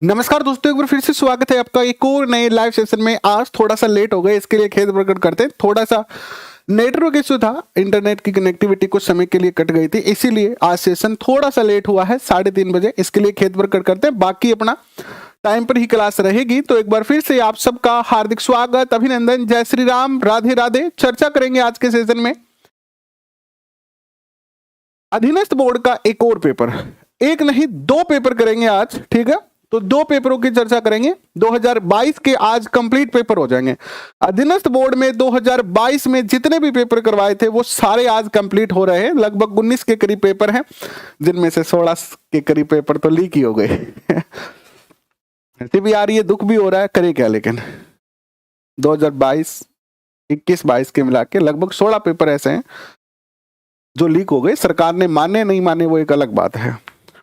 नमस्कार दोस्तों, एक बार फिर से स्वागत है आपका एक और नए लाइव सेशन में। आज थोड़ा सा लेट हो गए, इसके लिए खेद प्रकट करते हैं। थोड़ा सा नेटवर्क इशू था, इंटरनेट की कनेक्टिविटी कुछ समय के लिए कट गई थी, इसीलिए आज सेशन थोड़ा सा लेट हुआ है 3:30 बजे। इसके लिए खेद प्रकट करते हैं। बाकी अपना टाइम पर ही क्लास रहेगी। तो एक बार फिर से आप सबका हार्दिक स्वागत, अभिनंदन, जय श्री राम, राधे राधे। चर्चा करेंगे आज के सेशन में अधीनस्थ बोर्ड का एक और पेपर। एक नहीं, दो पेपर करेंगे आज, ठीक है। तो दो पेपरों की चर्चा करेंगे। 2022 के आज कंप्लीट पेपर हो जाएंगे। अधीनस्थ बोर्ड में 2022 में जितने भी पेपर करवाए थे वो सारे आज कंप्लीट हो रहे हैं। लगभग 19 के करीब पेपर हैं, जिनमें से 16 के करीब पेपर तो लीक ही हो गए। हंसी भी आ रही है, दुख भी हो रहा है, करे क्या। लेकिन 2022, 21, 22 के मिला के लगभग 16 पेपर ऐसे हैं जो लीक हो गए। सरकार ने माने नहीं माने वो एक अलग बात है,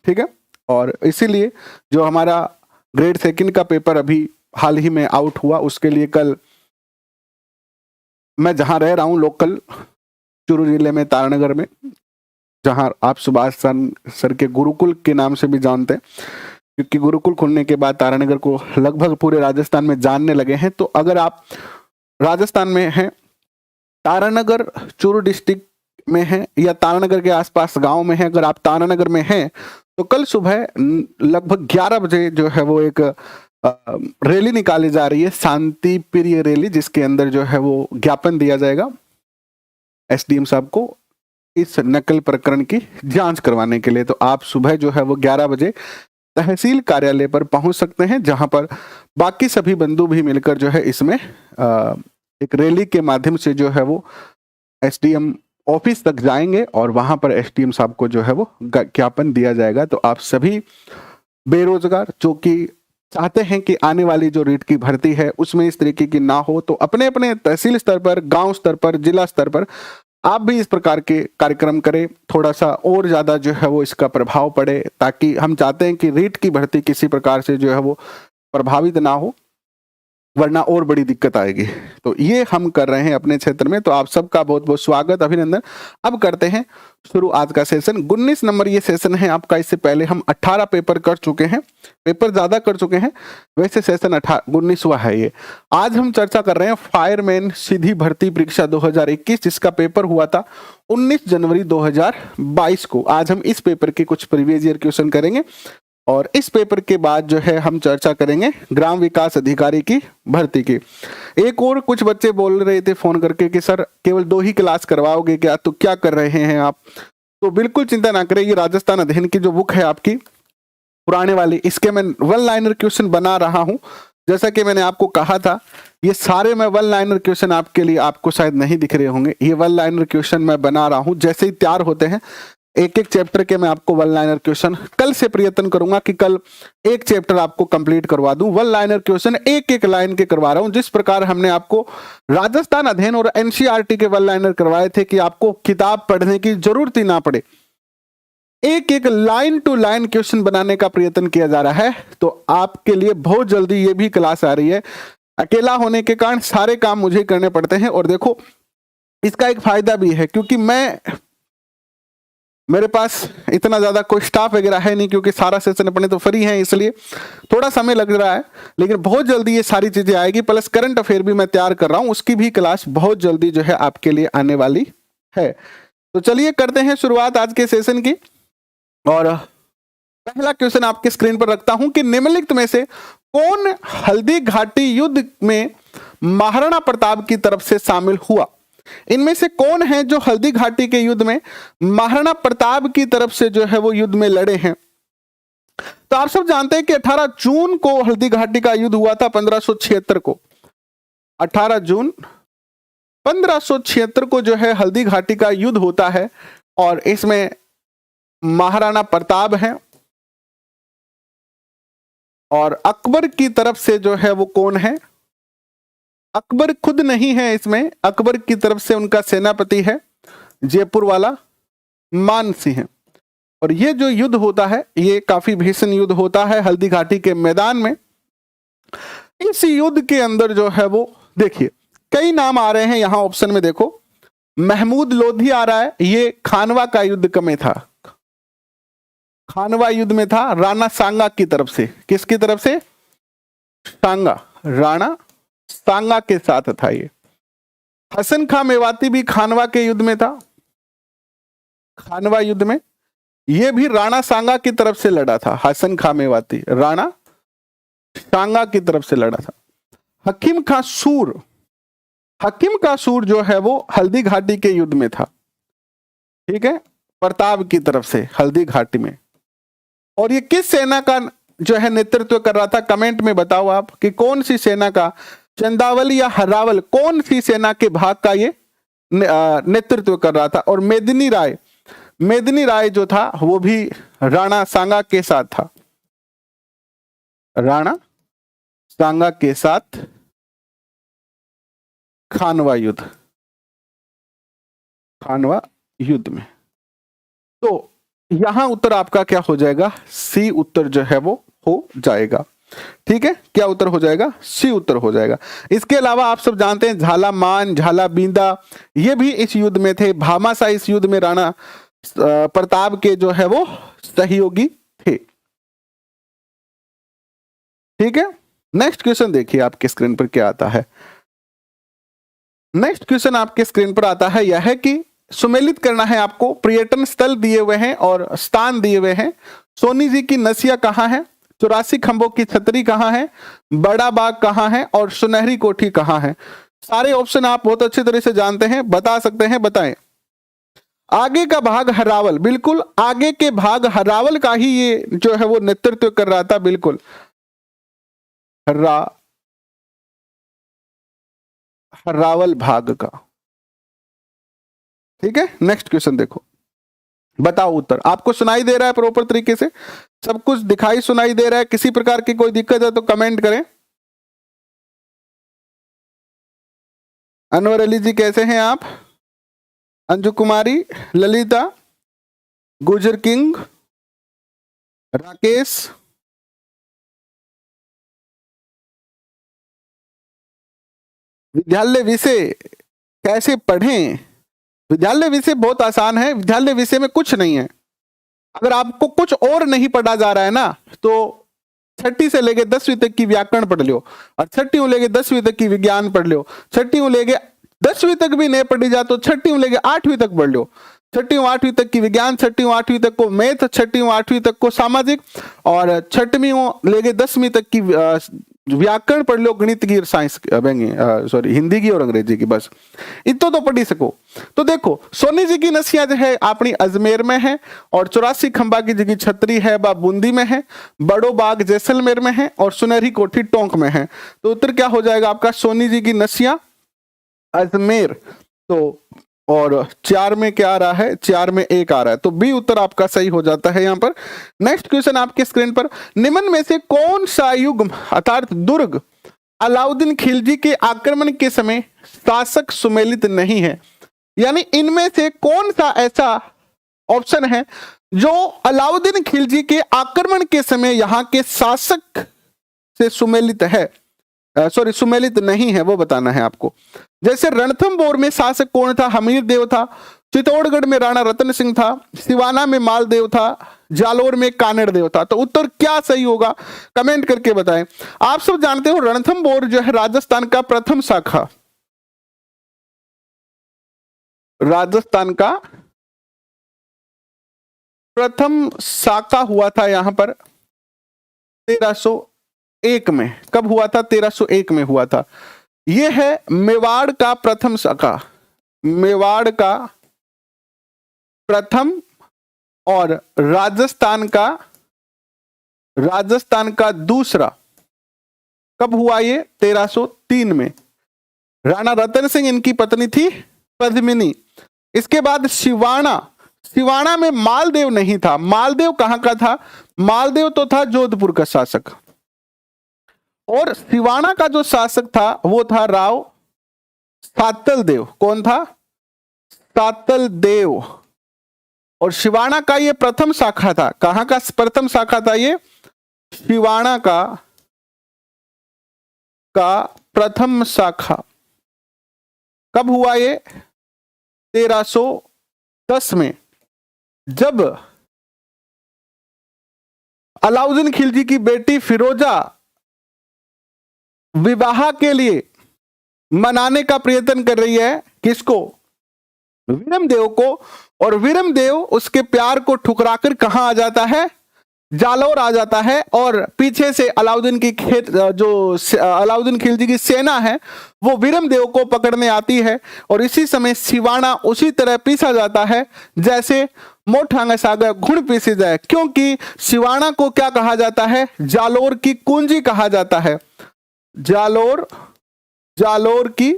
ठीक है। और इसीलिए जो हमारा ग्रेड सेकंड का पेपर अभी हाल ही में आउट हुआ, उसके लिए कल मैं जहां रह रहा हूं लोकल चूरू जिले में तारानगर में, जहां आप सुभाष सर के गुरुकुल के नाम से भी जानते हैं, क्योंकि गुरुकुल खुलने के बाद तारानगर को लगभग पूरे राजस्थान में जानने लगे हैं। तो अगर आप राजस्थान में हैं, तारानगर चूरू डिस्ट्रिक्ट में है या तारानगर के आसपास गांव में है, अगर आप तारानगर में हैं तो कल सुबह लगभग 11 बजे जो है वो एक रैली निकाली जा रही है, शांति प्रिय रैली, जिसके अंदर जो है वो ज्ञापन दिया जाएगा एसडीएम साहब को इस नकल प्रकरण की जांच करवाने के लिए। तो आप सुबह जो है वो 11 बजे तहसील कार्यालय पर पहुंच सकते हैं, जहां पर बाकी सभी बंधु भी मिलकर जो है इसमें एक रैली के माध्यम से जो है वो एसडीएम ऑफिस तक जाएंगे और वहां पर एसडीएम साहब को जो है वो ज्ञापन दिया जाएगा। तो आप सभी बेरोजगार जो कि चाहते हैं कि आने वाली जो रीट की भर्ती है उसमें इस तरीके की ना हो, तो अपने अपने तहसील स्तर पर, गांव स्तर पर, जिला स्तर पर आप भी इस प्रकार के कार्यक्रम करें। थोड़ा सा और ज्यादा जो है वो इसका प्रभाव पड़े, ताकि हम चाहते हैं कि रीट की भर्ती किसी प्रकार से जो है वो प्रभावित ना हो, वरना और बड़ी दिक्कत आएगी। तो ये हम कर रहे हैं अपने क्षेत्र में। तो आप सबका बहुत बहुत स्वागत, अभिनंदन। अब करते हैं शुरू आज का सेशन। 19 नंबर ये सेशन है आपका। इससे पहले हम 18 पेपर कर चुके हैं, पेपर ज्यादा कर चुके हैं, वैसे सेशन 19वां है ये। आज हम चर्चा कर रहे हैं फायरमैन सीधी भर्ती परीक्षा 2021, जिसका पेपर हुआ था 19 जनवरी 2022 को। आज हम इस पेपर के कुछ प्रीवियस ईयर क्वेश्चन करेंगे और इस पेपर के बाद जो है हम चर्चा करेंगे ग्राम विकास अधिकारी की भर्ती की। एक और कुछ बच्चे बोल रहे थे फोन करके कि सर केवल 2 ही क्लास करवाओगे क्या, तो क्या कर रहे हैं आप। तो बिल्कुल चिंता ना करें, ये राजस्थान अध्ययन की जो बुक है आपकी पुराने वाली, इसके मैं 1 लाइनर क्वेश्चन बना रहा हूं। जैसा कि मैंने आपको कहा था, ये सारे मैं 1 लाइनर क्वेश्चन आपके लिए, आपको शायद नहीं दिख रहे होंगे, ये 1 लाइनर क्वेश्चन मैं बना रहा हूं। जैसे ही तैयार होते हैं एक एक चैप्टर के मैं आपको 1 लाइनर क्वेश्चन कल से प्रयत्न करूंगा कि कल एक चैप्टर आपको कंप्लीट करवा दूं। 1 लाइनर क्वेश्चन एक एक लाइन के करवा रहा हूं, जिस प्रकार हमने आपको राजस्थान अध्ययन और एनसीईआरटी के 1 लाइनर करवाए थे कि आपको किताब पढ़ने की जरूरत ही ना पड़े। एक एक लाइन टू लाइन क्वेश्चन बनाने का प्रयत्न किया जा रहा है। तो आपके लिए बहुत जल्दी ये भी क्लास आ रही है। अकेला होने के कारण सारे काम मुझे करने पड़ते हैं। और देखो, इसका एक फायदा भी है, क्योंकि मेरे पास इतना ज्यादा कोई स्टाफ वगैरह है नहीं, क्योंकि सारा सेशन अपने तो फ्री है, इसलिए थोड़ा समय लग रहा है। लेकिन बहुत जल्दी ये सारी चीजें आएगी। प्लस करंट अफेयर भी मैं तैयार कर रहा हूं, उसकी भी क्लास बहुत जल्दी जो है आपके लिए आने वाली है। तो चलिए करते हैं शुरुआत आज के सेशन की। और पहला क्वेश्चन आपके स्क्रीन पर रखता हूं कि निम्नलिखित में से कौन हल्दी घाटी युद्ध में महाराणा प्रताप की तरफ से शामिल हुआ। इनमें से कौन है जो हल्दी घाटी के युद्ध में महाराणा प्रताप की तरफ से जो है वो युद्ध में लड़े हैं। तो आप सब जानते हैं कि 18 जून को हल्दी घाटी का युद्ध हुआ था, 1576 को। 18 जून 1576 को जो है हल्दी घाटी का युद्ध होता है और इसमें महाराणा प्रताप हैं और अकबर की तरफ से जो है वो कौन है। अकबर खुद नहीं है इसमें, अकबर की तरफ से उनका सेनापति है जयपुर वाला मान सिंह। और ये जो युद्ध होता है ये काफी भीषण युद्ध होता है हल्दी घाटी के मैदान में। इस युद्ध के अंदर जो है वो देखिए कई नाम आ रहे हैं यहां ऑप्शन में। देखो, महमूद लोधी आ रहा है, ये खानवा का युद्ध में था। खानवा युद्ध में था राणा सांगा की तरफ से। किसकी तरफ से? सांगा, राणा सांगा के साथ था ये। हसन खां मेवाती भी खानवा के युद्ध में था। खानवा युद्ध में ये भी राणा सांगा की तरफ से लड़ा था। हसन खां मेवाती राणा सांगा की तरफ से लड़ा था। हकीम खां सूर, हकीम का सूर जो है वो हल्दी घाटी के युद्ध में था। ठीक है, प्रताप की तरफ से हल्दी घाटी में। और ये किस सेना का जो है नेतृत्व कर रहा था? कमेंट में बताओ आप कि कौन सी सेना का, चंदावल या हरावल, कौन सी सेना के भाग का ये नेतृत्व कर रहा था? और मेदिनी राय, मेदिनी राय जो था वो भी राणा सांगा के साथ था। राणा सांगा के साथ खानवा युद्ध, खानवा युद्ध में। तो यहां उत्तर आपका क्या हो जाएगा? सी उत्तर जो है वो हो जाएगा। ठीक है, क्या उत्तर हो जाएगा? सी उत्तर हो जाएगा। इसके अलावा आप सब जानते हैं झालामान, झालाबींदा ये भी इस युद्ध में थे। भामाशाह इस युद्ध में राणा प्रताप के जो है वो सहयोगी थे। ठीक है, नेक्स्ट क्वेश्चन देखिए आपके स्क्रीन पर क्या आता है। नेक्स्ट क्वेश्चन आपके स्क्रीन पर आता है, यह है कि सुमेलित करना है आपको। पर्यटन स्थल दिए हुए हैं और स्थान दिए हुए हैं। सोनी जी की नसिया कहाँ है? 84 खंभों की छतरी कहाँ है? बड़ा बाग कहाँ है? और सुनहरी कोठी कहाँ है? सारे ऑप्शन आप बहुत अच्छी तरह से जानते हैं, बता सकते हैं, बताएं। आगे का भाग हरावल, बिल्कुल आगे के भाग हरावल का ही ये जो है वो नेतृत्व कर रहा था। बिल्कुल हरावल भाग का। ठीक है, नेक्स्ट क्वेश्चन देखो, बताओ उत्तर। आपको सुनाई दे रहा है प्रॉपर तरीके से? सब कुछ दिखाई सुनाई दे रहा है? किसी प्रकार की कोई दिक्कत है तो कमेंट करें। अनवर अली जी कैसे हैं आप? अंजू कुमारी, ललिता, गुजर किंग, राकेश, विद्यालय विषय कैसे पढ़ें? विद्यालय विषय बहुत आसान है। विद्यालय विषय में कुछ नहीं है। अगर आपको कुछ और नहीं पढ़ा जा रहा है ना, तो छठी से लेके 10वीं तक की व्याकरण पढ़ लो, और छठी लेके 10वीं तक की विज्ञान पढ़ लो। छठी लेके 10वीं तक भी नहीं पढ़ी जा तो छठी लेके 8वीं तक पढ़ लो। छठी 8वीं तक की विज्ञान, छठी 8वीं तक को मैथ, छठी 8वीं तक को सामाजिक, और छठवीं लेके 10वीं तक की व्याकरण पढ़ लो, गणित की, साइंस सॉरी हिंदी की और अंग्रेजी की। बस इतो तो पढ़ी सको। तो देखो, सोनी जी की नसिया जो है अपनी अजमेर में है, और 84 खंबा की जगह छतरी है बा बूंदी में है, बड़ो बाग जैसलमेर में है, और सुनहरी कोठी टोंक में है। तो उत्तर क्या हो जाएगा आपका? सोनी जी की नसिया अजमेर। तो और 4 में क्या आ रहा है? 4 में 1 आ रहा है, तो बी उत्तर आपका सही हो जाता है यहां पर। नेक्स्ट क्वेश्चन आपके स्क्रीन पर, निम्न में से कौन सा युग अर्थात दुर्ग अलाउद्दीन खिलजी के आक्रमण के समय शासक सुमेलित नहीं है? यानी इनमें से कौन सा ऐसा ऑप्शन है जो अलाउद्दीन खिलजी के आक्रमण के समय यहां के शासक से सुमेलित है, सॉरी सुमेलित नहीं है, वो बताना है आपको। जैसे रणथंभौर में शासक कौन था? हमीर देव था। चित्तौड़गढ़ में राणा रतन सिंह था। सिवाना में मालदेव था। जालोर में कानेड़ देव था। तो उत्तर क्या सही होगा? कमेंट करके बताएं। आप सब जानते हो रणथंभौर जो है राजस्थान का प्रथम शाखा, राजस्थान का प्रथम शाखा हुआ था यहां पर 1301 में। कब हुआ था? 1301 में हुआ था। यह है मेवाड़ का प्रथम शाखा, मेवाड़ का प्रथम, और राजस्थान का दूसरा। कब हुआ ये? 1303 में। राणा रतन सिंह इनकी पत्नी थी पद्मिनी। इसके बाद सिवाना, सिवाना में मालदेव नहीं था। मालदेव कहां का था? मालदेव तो था जोधपुर का शासक, और सिवाना का जो शासक था वो था राव सातल देव। कौन था? सातल देव। और सिवाना का ये प्रथम शाखा था। कहां का प्रथम शाखा था ये? सिवाना का प्रथम शाखा। कब हुआ ये? 1310 में, जब अलाउद्दीन खिलजी की बेटी फिरोजा विवाह के लिए मनाने का प्रयत्न कर रही है, किसको? वीरमदेव को। और वीरमदेव उसके प्यार को ठुकराकर कहां आ जाता है? जालौर आ जाता है। और पीछे से अलाउद्दीन की अलाउद्दीन खिलजी की सेना है वो वीरमदेव को पकड़ने आती है। और इसी समय सिवाना उसी तरह पीसा जाता है जैसे मोठांगा सागर घुड़ पीसी जाए, क्योंकि सिवाना को क्या कहा जाता है? जालौर की कुंजी कहा जाता है। जालौर की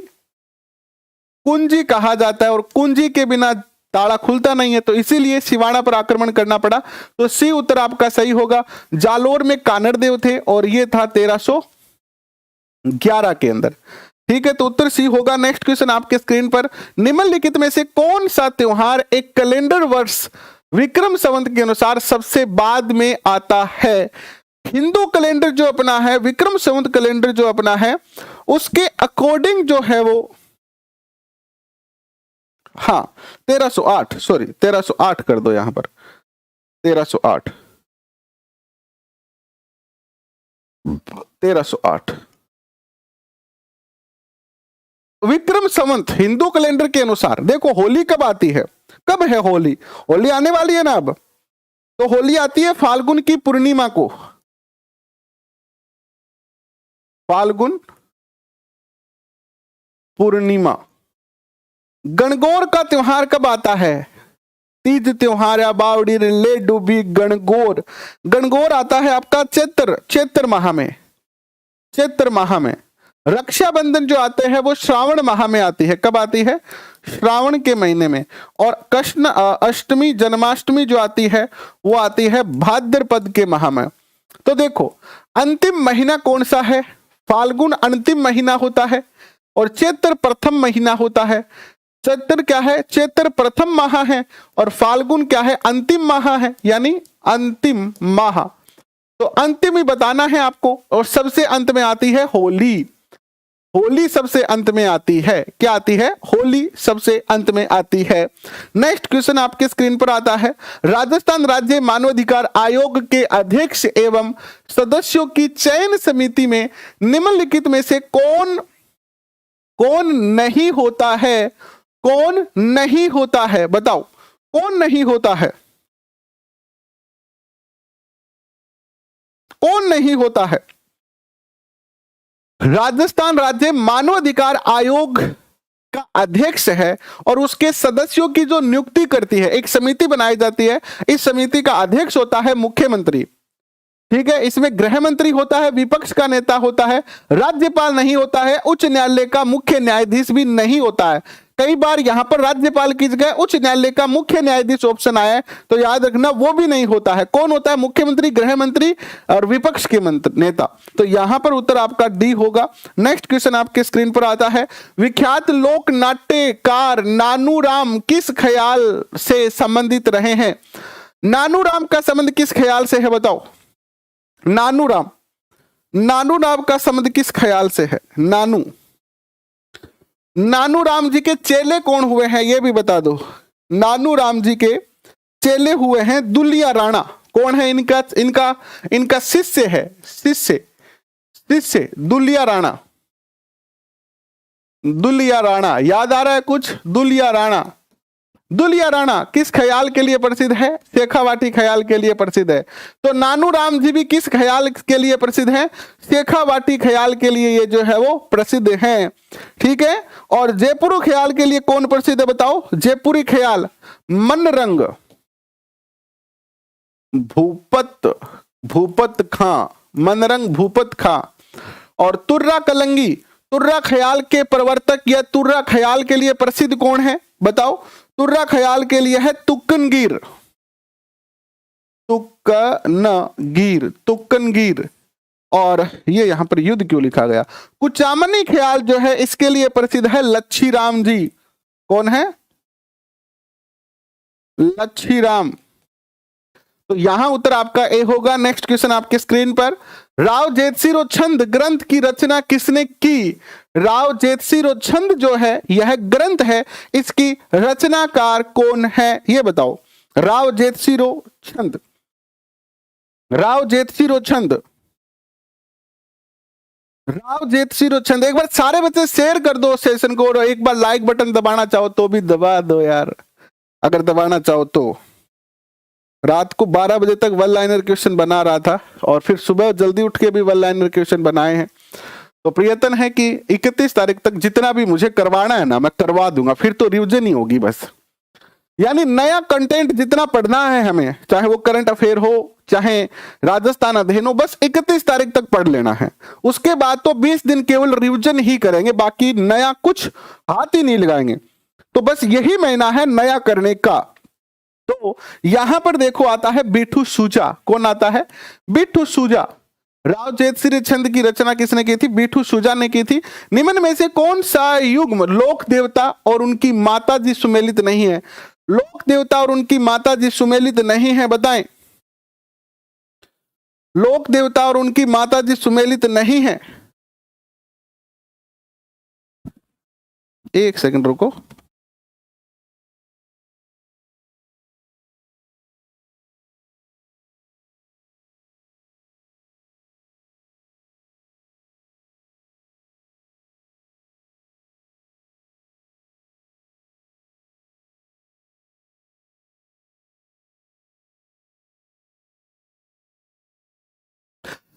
कुंजी कहा जाता है, और कुंजी के बिना ताला खुलता नहीं है, तो इसीलिए सिवाना पर आक्रमण करना पड़ा। तो सी उत्तर आपका सही होगा। जालौर में कानड़ देव थे और ये था 1311 के अंदर। ठीक है, तो उत्तर सी होगा। नेक्स्ट क्वेश्चन आपके स्क्रीन पर, निम्नलिखित में से कौन सा त्योहार एक कैलेंडर वर्ष विक्रम संवत के अनुसार सबसे बाद में आता है? हिंदू कैलेंडर जो अपना है, विक्रम संवत कैलेंडर जो अपना है, उसके अकॉर्डिंग जो है वो 1308, सॉरी 1308 कर दो यहां पर, 1308 विक्रम संवत हिंदू कैलेंडर के अनुसार। देखो होली कब आती है? कब है होली? होली आने वाली है ना अब। तो होली आती है फाल्गुन की पूर्णिमा को। फाल्गुन पूर्णिमा। गणगौर का त्योहार कब आता है? तीज त्योहार या बावड़ी ले डूबी गणगौर। गणगौर आता है आपका चैत्र माह में। चैत्र माह में। रक्षाबंधन जो आते हैं वो श्रावण माह में आती है। कब आती है? श्रावण के महीने में। और कृष्ण अष्टमी जन्माष्टमी जो आती है वो आती है भाद्रपद के माह में। तो देखो अंतिम महीना कौन सा है? फाल्गुन अंतिम महीना होता है और चैत्र प्रथम महीना होता है। चैत्र क्या है? चैत्र प्रथम माह है और फाल्गुन क्या है? अंतिम माह है, यानी अंतिम माह। तो अंतिम ही बताना है आपको। और सबसे अंत में आती है होली। होली सबसे अंत में आती है। क्या आती है? होली सबसे अंत में आती है। नेक्स्ट क्वेश्चन आपके स्क्रीन पर आता है, राजस्थान राज्य मानवाधिकार आयोग के अध्यक्ष एवं सदस्यों की चयन समिति में निम्नलिखित में से कौन नहीं होता है? कौन नहीं होता है? बताओ कौन नहीं होता है? कौन नहीं होता है? राजस्थान राज्य मानवाधिकार आयोग का अध्यक्ष है और उसके सदस्यों की जो नियुक्ति करती है, एक समिति बनाई जाती है। इस समिति का अध्यक्ष होता है मुख्यमंत्री। ठीक है, इसमें गृह मंत्री होता है, विपक्ष का नेता होता है, राज्यपाल नहीं होता है, उच्च न्यायालय का मुख्य न्यायाधीश भी नहीं होता है। कई बार यहां पर राज्यपाल की जगह उच्च न्यायालय का मुख्य न्यायाधीश ऑप्शन आया है, तो याद रखना वो भी नहीं होता है। कौन होता है? मुख्यमंत्री, गृह मंत्री और विपक्ष के नेता। तो यहां पर उत्तर आपका डी होगा। नेक्स्ट क्वेश्चन आपके स्क्रीन पर आता है, विख्यात लोक नाट्यकार नानूराम किस ख्याल से संबंधित रहे हैं? नानूराम का संबंध किस ख्याल से है? बताओ। नानूराम का संबंध किस ख्याल से है? नानूराम जी के चेले कौन हुए हैं ये भी बता दो। नानूराम जी के चेले हुए हैं दुलिया राणा। कौन है इनका शिष्य है? शिष्य दुलिया राणा। याद आ रहा है कुछ? दुलिया राणा किस ख्याल के लिए प्रसिद्ध है? शेखावाटी ख्याल के लिए प्रसिद्ध है। तो नानूराम जी भी किस ख्याल के लिए प्रसिद्ध है? शेखावाटी ख्याल के लिए ये जो है वो प्रसिद्ध हैं। ठीक है, और जयपुर ख्याल के लिए कौन प्रसिद्ध है? बताओ। जयपुरी ख्याल मनरंग भूपत खां, मनरंग भूपत खां। और तुर्रा कलंगी, तुर्रा ख्याल के प्रवर्तक या तुर्रा ख्याल के लिए प्रसिद्ध कौन है? बताओ। तुर्रा ख्याल के लिए है तुक्कनगीर। और ये यहां पर युद्ध क्यों लिखा गया? कुचामनी ख्याल जो है इसके लिए प्रसिद्ध है लच्छीराम जी। कौन है? लच्छीराम। तो यहां उत्तर आपका ए होगा। नेक्स्ट क्वेश्चन आपके स्क्रीन पर, राव जेतसिरो छंद ग्रंथ की रचना किसने की? राव जेतसिरो छंद जो है यह ग्रंथ है, इसकी रचनाकार कौन है ये बताओ। राव जेतसिरो छंद राव जेतसिरो छंद, राव जेतसिरो छंद। एक बार सारे बच्चे शेयर कर दो सेशन को, और एक बार लाइक बटन दबाना चाहो तो भी दबा दो यार, अगर दबाना चाहो तो। रात को 12 बजे तक वन लाइनर क्वेश्चन बना रहा था, और फिर सुबह जल्दी उठ के भी वन लाइनर क्वेश्चन बनाए हैं। तो प्रयत्न है कि 31 तारीख तक जितना भी मुझे करवाना है ना, मैं करवा दूंगा, फिर तो रिविजन ही होगी बस। यानी नया कंटेंट जितना पढ़ना है हमें, चाहे वो करंट अफेयर हो, चाहे राजस्थान अध्ययन हो, बस 31 तारीख तक पढ़ लेना है। उसके बाद तो 20 दिन केवल रिविजन ही करेंगे, बाकी नया कुछ हाथ ही नहीं लगाएंगे। तो बस यही महीना है नया करने का। तो यहां पर देखो आता है बिठू सूजा। कौन आता है? बिठू सूजा। राव जेतसिरो छंद की रचना किसने की थी? बिठू सूजा ने की थी। निम्न में से कौन सा युग्म लोक देवता और उनकी माता जी सुमेलित नहीं है? लोक देवता और उनकी माता जी सुमेलित नहीं है, बताएं। लोक देवता और उनकी माता जी सुमेलित नहीं है। एक सेकंड रुको।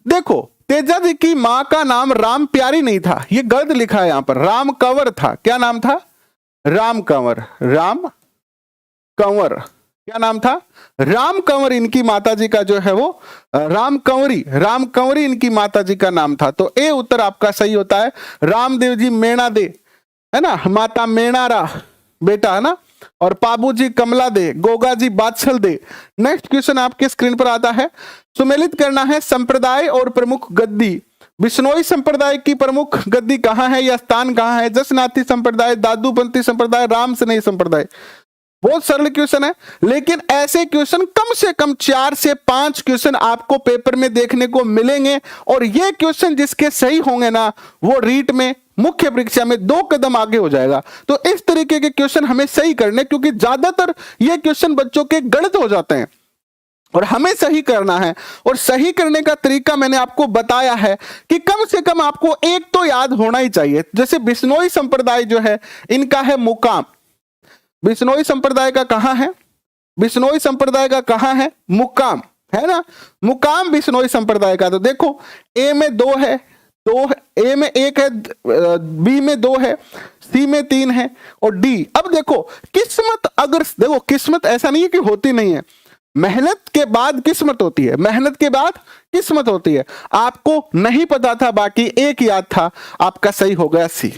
देखो, तेजा जी की मां का नाम राम प्यारी नहीं था, ये गलत लिखा है यहां पर, राम कंवर था। क्या नाम था? राम कंवर। राम कंवर, क्या नाम था? राम कंवर इनकी माताजी का जो है वो राम कंवरी, राम कंवरी इनकी माताजी का नाम था। तो ए उत्तर आपका सही होता है। रामदेव जी मेणा दे, है ना, माता मेणारा बेटा, है ना, और पाबू जी कमला दे, गोगा जी बादशल दे। नेक्स्ट क्वेश्चन आपके स्क्रीन पर आता है। सुमेलित करना है संप्रदाय और प्रमुख गद्दी। बिश्नोई संप्रदाय की प्रमुख गद्दी कहाँ है या स्थान कहाँ है? जसनाथी संप्रदाय, दादूपंथी संप्रदाय, राम स्नेही संप्रदाय। बहुत सरल क्वेश्चन है, लेकिन ऐसे क्वेश्चन कम से कम 4 से 5 क्वेश्चन आपको पेपर में देखने को मिलेंगे, और ये क्वेश्चन जिसके सही होंगे ना, वो रीट में, मुख्य परीक्षा में 2 कदम आगे हो जाएगा। तो इस तरीके के क्वेश्चन हमें सही करने, क्योंकि ज्यादातर ये क्वेश्चन बच्चों के गलत हो जाते हैं और हमें सही करना है। और सही करने का तरीका मैंने आपको बताया है कि कम से कम आपको एक तो याद होना ही चाहिए। जैसे बिश्नोई संप्रदाय जो है, इनका है मुकाम। बिश्नोई संप्रदाय का कहां है? बिश्नोई संप्रदाय का कहां है? मुकाम, है ना, मुकाम बिश्नोई संप्रदाय का। तो देखो, ए में 2 है, ए में 1 है, बी में 2 है, सी में 3 है, और डी। अब देखो किस्मत, अगर देखो किस्मत ऐसा नहीं है कि होती नहीं है, मेहनत के बाद किस्मत होती है, मेहनत के बाद किस्मत होती है। आपको नहीं पता था, बाकी एक याद था, आपका सही हो गया सी।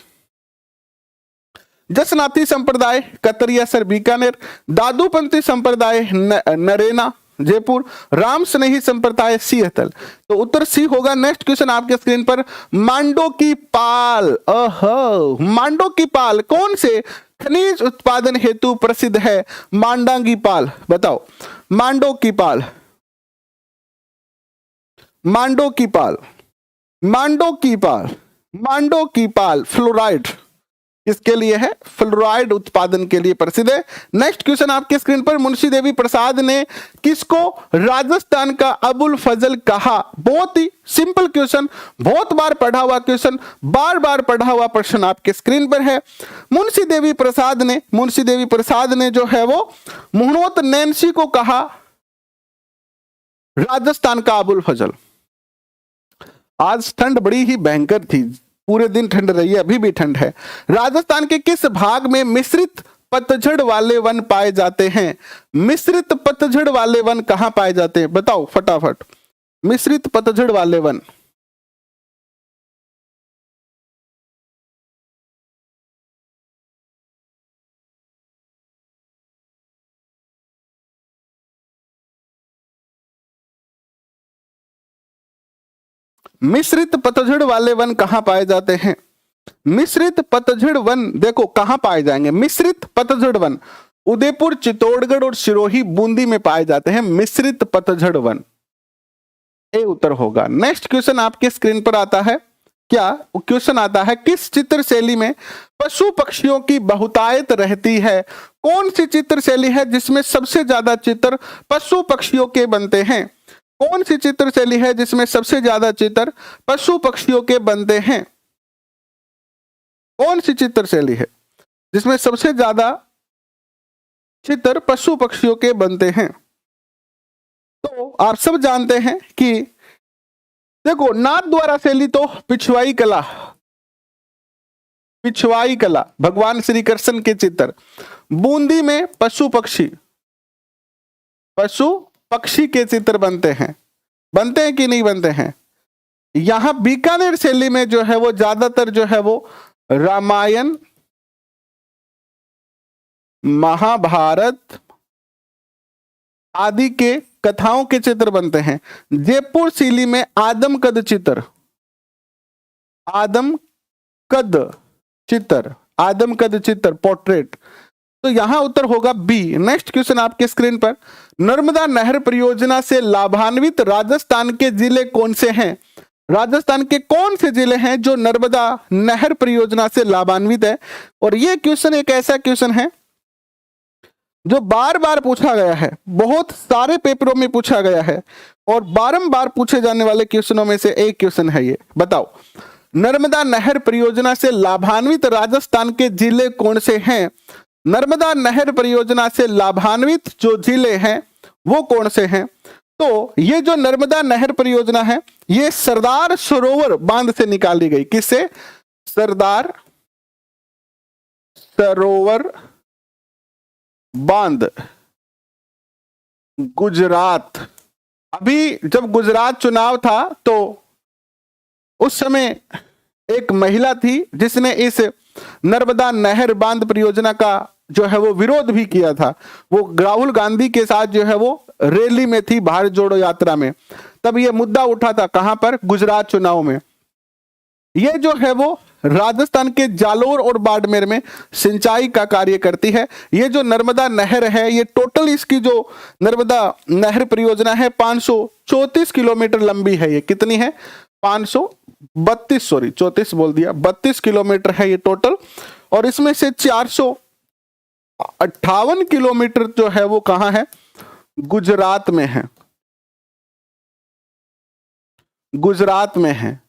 जसनाथी संप्रदाय कतरिया सर बीकानेर, दादूपंथी संप्रदाय नरेना जयपुर, राम स्नेही संप्रदाय सियाटल। तो उत्तर सी होगा। नेक्स्ट क्वेश्चन आपके स्क्रीन पर, मांडो की पाल। ओहो, मांडो की पाल कौन से खनिज उत्पादन हेतु प्रसिद्ध है? मांडांगी पाल, बताओ। मांडो की पाल, मांडो की पाल, मांडो की पाल, मांडो की पाल फ्लोराइड किसके लिए है? फ्लोराइड उत्पादन के लिए प्रसिद्ध है। नेक्स्ट क्वेश्चन आपके स्क्रीन पर, मुंशी देवी प्रसाद ने किसको राजस्थान का अबुल फजल कहा? बहुत ही सिंपल क्वेश्चन, बहुत बार पढ़ा हुआ क्वेश्चन, बार बार पढ़ा हुआ प्रश्न आपके स्क्रीन पर है। मुंशी देवी प्रसाद ने जो है वो मुहनोत नैन्सी को कहा राजस्थान का अबुल फजल। आज ठंड बड़ी ही भयंकर थी, पूरे दिन ठंड रही है, अभी भी ठंड है। राजस्थान के किस भाग में मिश्रित पतझड़ वाले वन पाए जाते हैं? मिश्रित पतझड़ वाले वन कहां पाए जाते हैं? बताओ फटाफट। मिश्रित पतझड़ वाले वन, मिश्रित पतझड़ वाले वन कहां पाए जाते हैं? मिश्रित पतझड़ वन देखो कहां पाए जाएंगे। मिश्रित पतझड़ वन उदयपुर, चित्तौड़गढ़ और सिरोही, बूंदी में पाए जाते हैं मिश्रित पतझड़ वन। ए उत्तर होगा। नेक्स्ट क्वेश्चन आपके स्क्रीन पर आता है, क्या क्वेश्चन आता है, किस चित्र शैली में पशु पक्षियों की बहुतायत रहती है? कौन सी चित्र शैली है जिसमें सबसे ज्यादा चित्र पशु पक्षियों के बनते हैं? कौन सी चित्र शैली है जिसमें सबसे ज्यादा चित्र पशु पक्षियों के बनते हैं? कौन सी चित्र शैली है जिसमें सबसे ज्यादा चित्र पशु पक्षियों के बनते हैं? तो आप सब जानते हैं कि देखो, नाथ द्वारा शैली तो पिछवाई कला भगवान श्री कृष्ण के चित्र। बूंदी में पशु पक्षी के चित्र बनते हैं कि नहीं बनते हैं? यहां बीकानेर शैली में जो है वो ज्यादातर जो है वो रामायण, महाभारत आदि के कथाओं के चित्र बनते हैं। जयपुर शैली में आदमकद चित्र पोर्ट्रेट। तो यहां उत्तर होगा बी। नेक्स्ट क्वेश्चन आपके स्क्रीन पर, नर्मदा नहर परियोजना से लाभान्वित राजस्थान के जिले कौन से हैं? राजस्थान के कौन से जिले हैं जो नर्मदा नहर परियोजना से लाभान्वित है? और यह क्वेश्चन एक ऐसा क्वेश्चन है जो बार बार पूछा गया है, बहुत सारे पेपरों में पूछा गया है और बारंबार पूछे जाने वाले क्वेश्चनों में से एक क्वेश्चन है ये। बताओ, नर्मदा नहर परियोजना से लाभान्वित राजस्थान के जिले कौन से हैं? नर्मदा नहर परियोजना से लाभान्वित जो जिले हैं वो कौन से हैं? तो ये जो नर्मदा नहर परियोजना है ये सरदार सरोवर बांध से निकाली गई। किससे? सरदार सरोवर बांध, गुजरात। अभी जब गुजरात चुनाव था तो उस समय एक महिला थी जिसने इस नर्मदा नहर बांध परियोजना का जो है वो विरोध भी किया था। वो राहुल गांधी के साथ जो है वो रैली में थी, भारत जोड़ो यात्रा में। तब ये मुद्दा उठा था, कहां पर? गुजरात चुनाव में। ये जो है वो राजस्थान के जालोर और बाड़मेर में सिंचाई का कार्य करती है। ये जो नर्मदा नहर है, ये टोटल इसकी जो नर्मदा नहर परियोजना है 534 किलोमीटर लंबी है। ये कितनी है? 32 किलोमीटर है ये टोटल। और इसमें से 458 किलोमीटर जो है वो कहां है? गुजरात में है।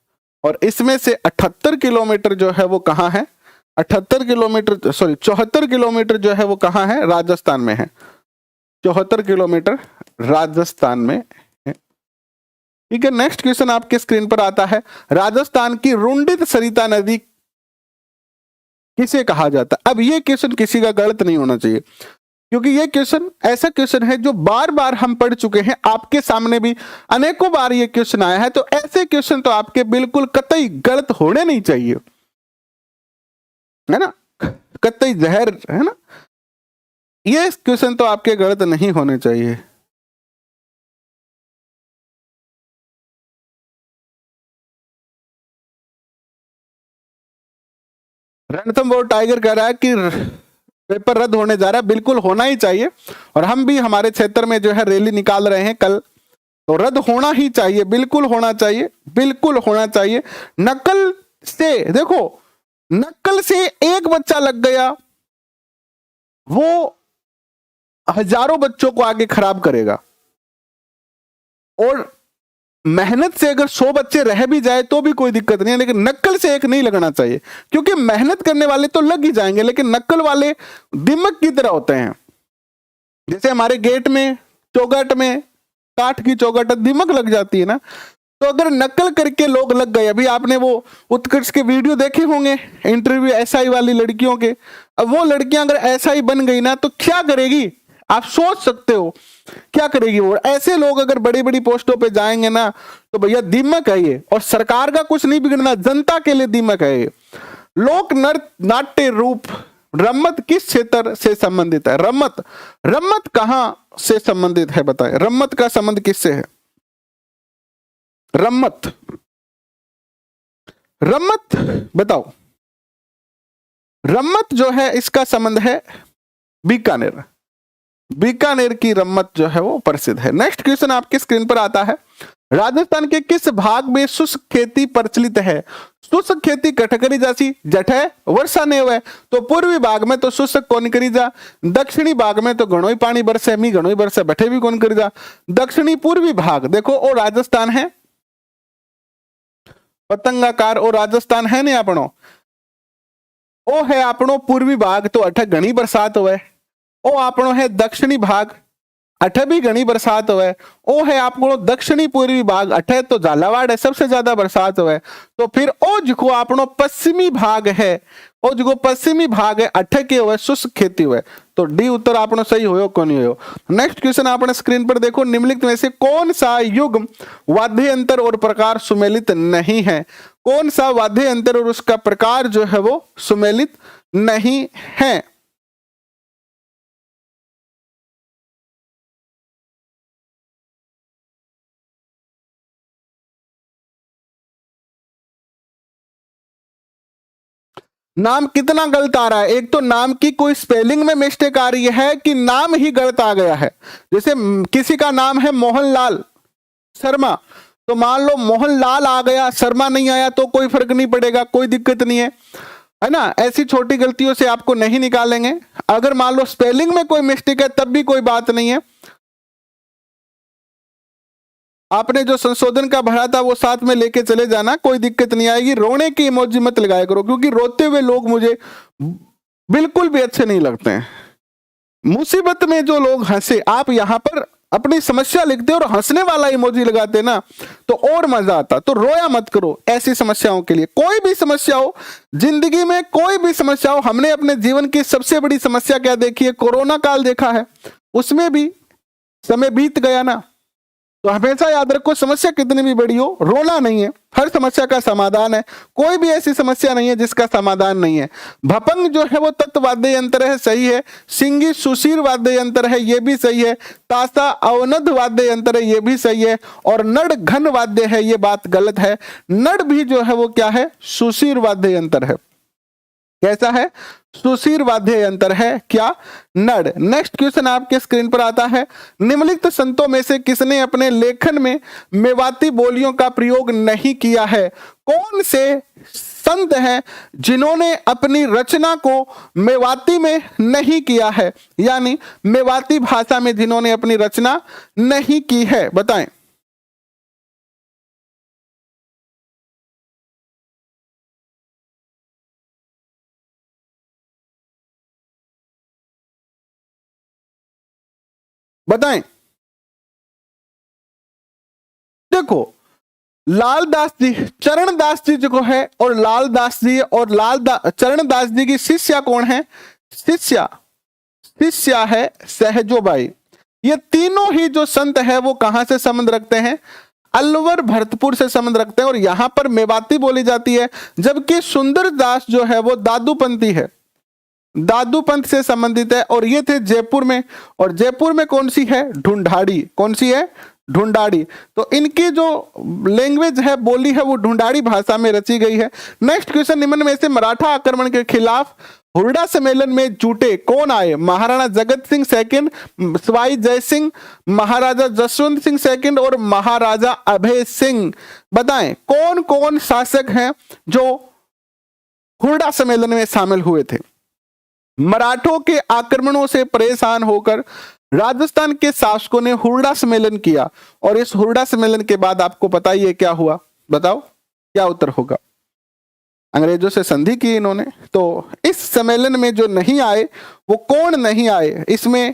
और इसमें से 78 किलोमीटर जो है वो कहां है? 74 किलोमीटर जो है वो कहां है? राजस्थान में है। 74 किलोमीटर राजस्थान में है। ठीक है, नेक्स्ट क्वेश्चन आपके स्क्रीन पर आता है, राजस्थान की रुंडित सरिता नदी किसे कहा जाता है? अब ये क्वेश्चन किसी का गलत नहीं होना चाहिए, क्योंकि ये क्वेश्चन ऐसा क्वेश्चन है जो बार बार हम पढ़ चुके हैं, आपके सामने भी अनेकों बार ये क्वेश्चन आया है। तो ऐसे क्वेश्चन तो आपके बिल्कुल कतई गलत होने नहीं चाहिए, है ना? कतई जहर, है ना? ये क्वेश्चन तो आपके गलत नहीं होने चाहिए। रणथंभौर टाइगर कह रहा है कि पेपर रद्द होने जा रहा है। बिल्कुल होना ही चाहिए, और हम भी हमारे क्षेत्र में जो है रैली निकाल रहे हैं कल, तो रद्द होना ही चाहिए, बिल्कुल होना चाहिए, बिल्कुल होना चाहिए। नकल से, देखो, नकल से एक बच्चा लग गया, वो हजारों बच्चों को आगे खराब करेगा। और मेहनत से अगर 100 बच्चे रह भी जाए तो भी कोई दिक्कत नहीं है, लेकिन नक्कल से एक नहीं लगना चाहिए, क्योंकि मेहनत करने वाले तो लग ही जाएंगे, लेकिन नक्कल वाले दिमक की तरह होते हैं। जैसे हमारे गेट में, चौखट में, काठ की चौखट दिमक लग जाती है ना, तो अगर नकल करके लोग लग गए, अभी आपने वो उत्कर्ष के वीडियो देखे होंगे इंटरव्यू एसआई वाली लड़कियों के, अब वो लड़कियां अगर एसआई बन गई ना तो क्या करेगी, आप सोच सकते हो क्या करेगी वो। ऐसे लोग अगर बड़ी बड़ी पोस्टों पे जाएंगे ना तो भैया दीमक है ये, और सरकार का कुछ नहीं बिगड़ना, जनता के लिए दीमक है ये। लोक नाट्य रूप रम्मत किस क्षेत्र से संबंधित है? रम्मत कहां से संबंधित है बताएं, रम्मत का संबंध किससे है? रम्मत बताओ। रम्मत जो है इसका संबंध है बीकानेर की रम्मत जो है वो प्रसिद्ध है। नेक्स्ट क्वेश्चन आपके स्क्रीन पर आता है, राजस्थान के किस भाग में शुष्क खेती प्रचलित है? शुष्क खेती कठ करी जासी, जठ है, वर्षा ने हुए तो पूर्वी भाग में तो शुष्क कौन करी जा, दक्षिणी भाग में तो घणो ही पानी बरसे, मी घणो ही बरसे, बठे भी कौन करी जा। दक्षिणी पूर्वी भाग देखो ओ राजस्थान है, पतंगाकार और राजस्थान है नहीं अपनो, ओ है अपनो पूर्वी भाग तो अठ घनी बरसात हुए, ओ अपनो है दक्षिणी भाग अठ भी घनी बरसात हुए, ओ है आपको दक्षिणी पूर्वी भाग अठे तो झालावाड़ है सबसे ज्यादा बरसात हुए, तो फिर ओ जो आपनो पश्चिमी भाग है, ओ जो पश्चिमी भाग है अठे के हुए शुष्क खेती हुए, तो डी उत्तर आपनो सही होयो कौन होयो। नेक्स्ट क्वेश्चन आपने स्क्रीन पर देखो, निम्नलिखित में से कौन सा युग्म वाद्य यंत्र और प्रकार सुमेलित नहीं है? कौन सा वाद्य यंत्र और उसका प्रकार जो है वो सुमेलित नहीं है? नाम कितना गलत आ रहा है? एक तो नाम की कोई स्पेलिंग में मिस्टेक आ रही है कि नाम ही गलत आ गया है। जैसे किसी का नाम है मोहनलाल शर्मा, तो मान लो मोहनलाल आ गया, शर्मा नहीं आया तो कोई फर्क नहीं पड़ेगा, कोई दिक्कत नहीं है ना। ऐसी छोटी गलतियों से आपको नहीं निकालेंगे। अगर मान लो स्पेलिंग में कोई मिस्टेक है तब भी कोई बात नहीं है, आपने जो संशोधन का भरा था वो साथ में लेके चले जाना, कोई दिक्कत नहीं आएगी। रोने की इमोजी मत लगाया करो, क्योंकि रोते हुए लोग मुझे बिल्कुल भी अच्छे नहीं लगते हैं। मुसीबत में जो लोग हंसे, आप यहां पर अपनी समस्या लिखते और हंसने वाला इमोजी लगाते ना तो और मजा आता। तो रोया मत करो ऐसी समस्याओं के लिए। कोई भी समस्या हो जिंदगी में, कोई भी समस्या हो, हमने अपने जीवन की सबसे बड़ी समस्या क्या देखी है? कोरोना काल देखा है, उसमें भी समय बीत गया ना। तो हमेशा याद रखो, समस्या कितनी भी बड़ी हो, रोना नहीं है, हर समस्या का समाधान है। कोई भी ऐसी समस्या नहीं है जिसका समाधान नहीं है। भपंग जो है वो तत्व वाद्य यंत्र है, सही है। सिंगी सुशीर वाद्य यंत्र है, ये भी सही है। तासा अवनद वाद्य यंत्र है, ये भी सही है। और नड़ घन वाद्य है, ये बात गलत है। नड़ भी जो है वो क्या है? सुशीर वाद्य यंत्र है। कैसा है? सुशीर वाद्य यंत्र है क्या? नड़। नेक्स्ट क्वेश्चन आपके स्क्रीन पर आता है, निम्नलिखित संतों में से किसने अपने लेखन में मेवाती बोलियों का प्रयोग नहीं किया है? कौन से संत हैं जिन्होंने अपनी रचना को मेवाती में नहीं किया है, यानी मेवाती भाषा में जिन्होंने अपनी रचना नहीं की है? बताएं। बताएं। देखो, लालदास जी, चरणदास जी जो है, और लालदास जी और चरणदास जी की शिष्या कौन है? शिष्या है सहजोबाई। ये तीनों ही जो संत है वो कहां से संबंध रखते हैं? अलवर भरतपुर से संबंध रखते हैं, और यहां पर मेवाती बोली जाती है। जबकि सुंदरदास जो है वो दादूपंथी है, दादूपंथ से संबंधित है, और ये थे जयपुर में। और जयपुर में कौन सी है? ढूंढाड़ी। कौन सी है? ढूंढाड़ी। तो इनकी जो लैंग्वेज है, बोली है, वो ढूंढाड़ी भाषा में रची गई है। नेक्स्ट क्वेश्चन, निम्न में से मराठा आक्रमण के खिलाफ हुरडा सम्मेलन में जुटे कौन आए? महाराणा जगत सिंह सेकंड, सवाई जय सिंह, महाराजा जसवंत सिंह सेकंड और महाराजा अभय सिंह। बताएं कौन कौन शासक हैं जो हुरडा सम्मेलन में शामिल हुए थे? मराठों के आक्रमणों से परेशान होकर राजस्थान के शासकों ने हुरडा सम्मेलन किया, और इस हुरडा सम्मेलन के बाद आपको पता ही है क्या हुआ? बताओ क्या उत्तर होगा? अंग्रेजों से संधि की इन्होंने। तो इस सम्मेलन में जो नहीं आए वो कौन नहीं आए? इसमें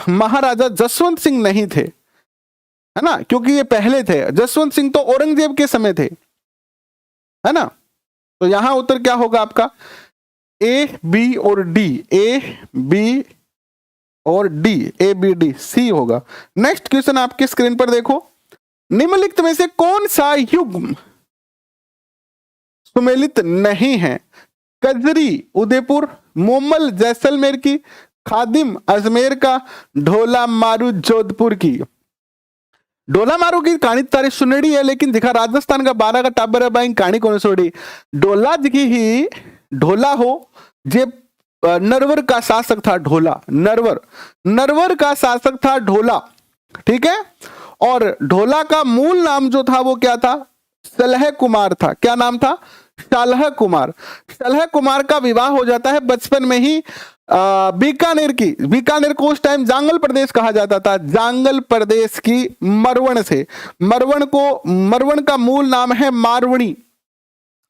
महाराजा जसवंत सिंह नहीं थे, है ना, क्योंकि ये पहले थे। जसवंत सिंह तो औरंगजेब के समय थे, है ना। तो यहां उत्तर क्या होगा आपका? ए, बी और डी। ए, बी और डी, ए, बी, डी, सी होगा। नेक्स्ट क्वेश्चन आपकी स्क्रीन पर देखो, निम्नलिखित में से कौन सा युग्म सुमेलित नहीं है? कजरी उदयपुर, मोमल जैसलमेर की, खादिम अजमेर का, ढोला मारू जोधपुर की। ढोला मारू की कहानी तारी सुनेड़ी है, लेकिन दिखा राजस्थान का 12 का टाबर है भाई, कहानी कौन सोड़ी? ढोला जी की ही ढोला हो, जे नरवर का शासक था ढोला। नरवर का शासक था ढोला, ठीक है। और ढोला का मूल नाम जो था वो क्या था? सलह कुमार था। क्या नाम था? सलह कुमार। सलह कुमार का विवाह हो जाता है बचपन में ही बीकानेर को उस टाइम जांगल प्रदेश कहा जाता था, जांगल प्रदेश की मरवण से। मरवण का मूल नाम है मारवणी।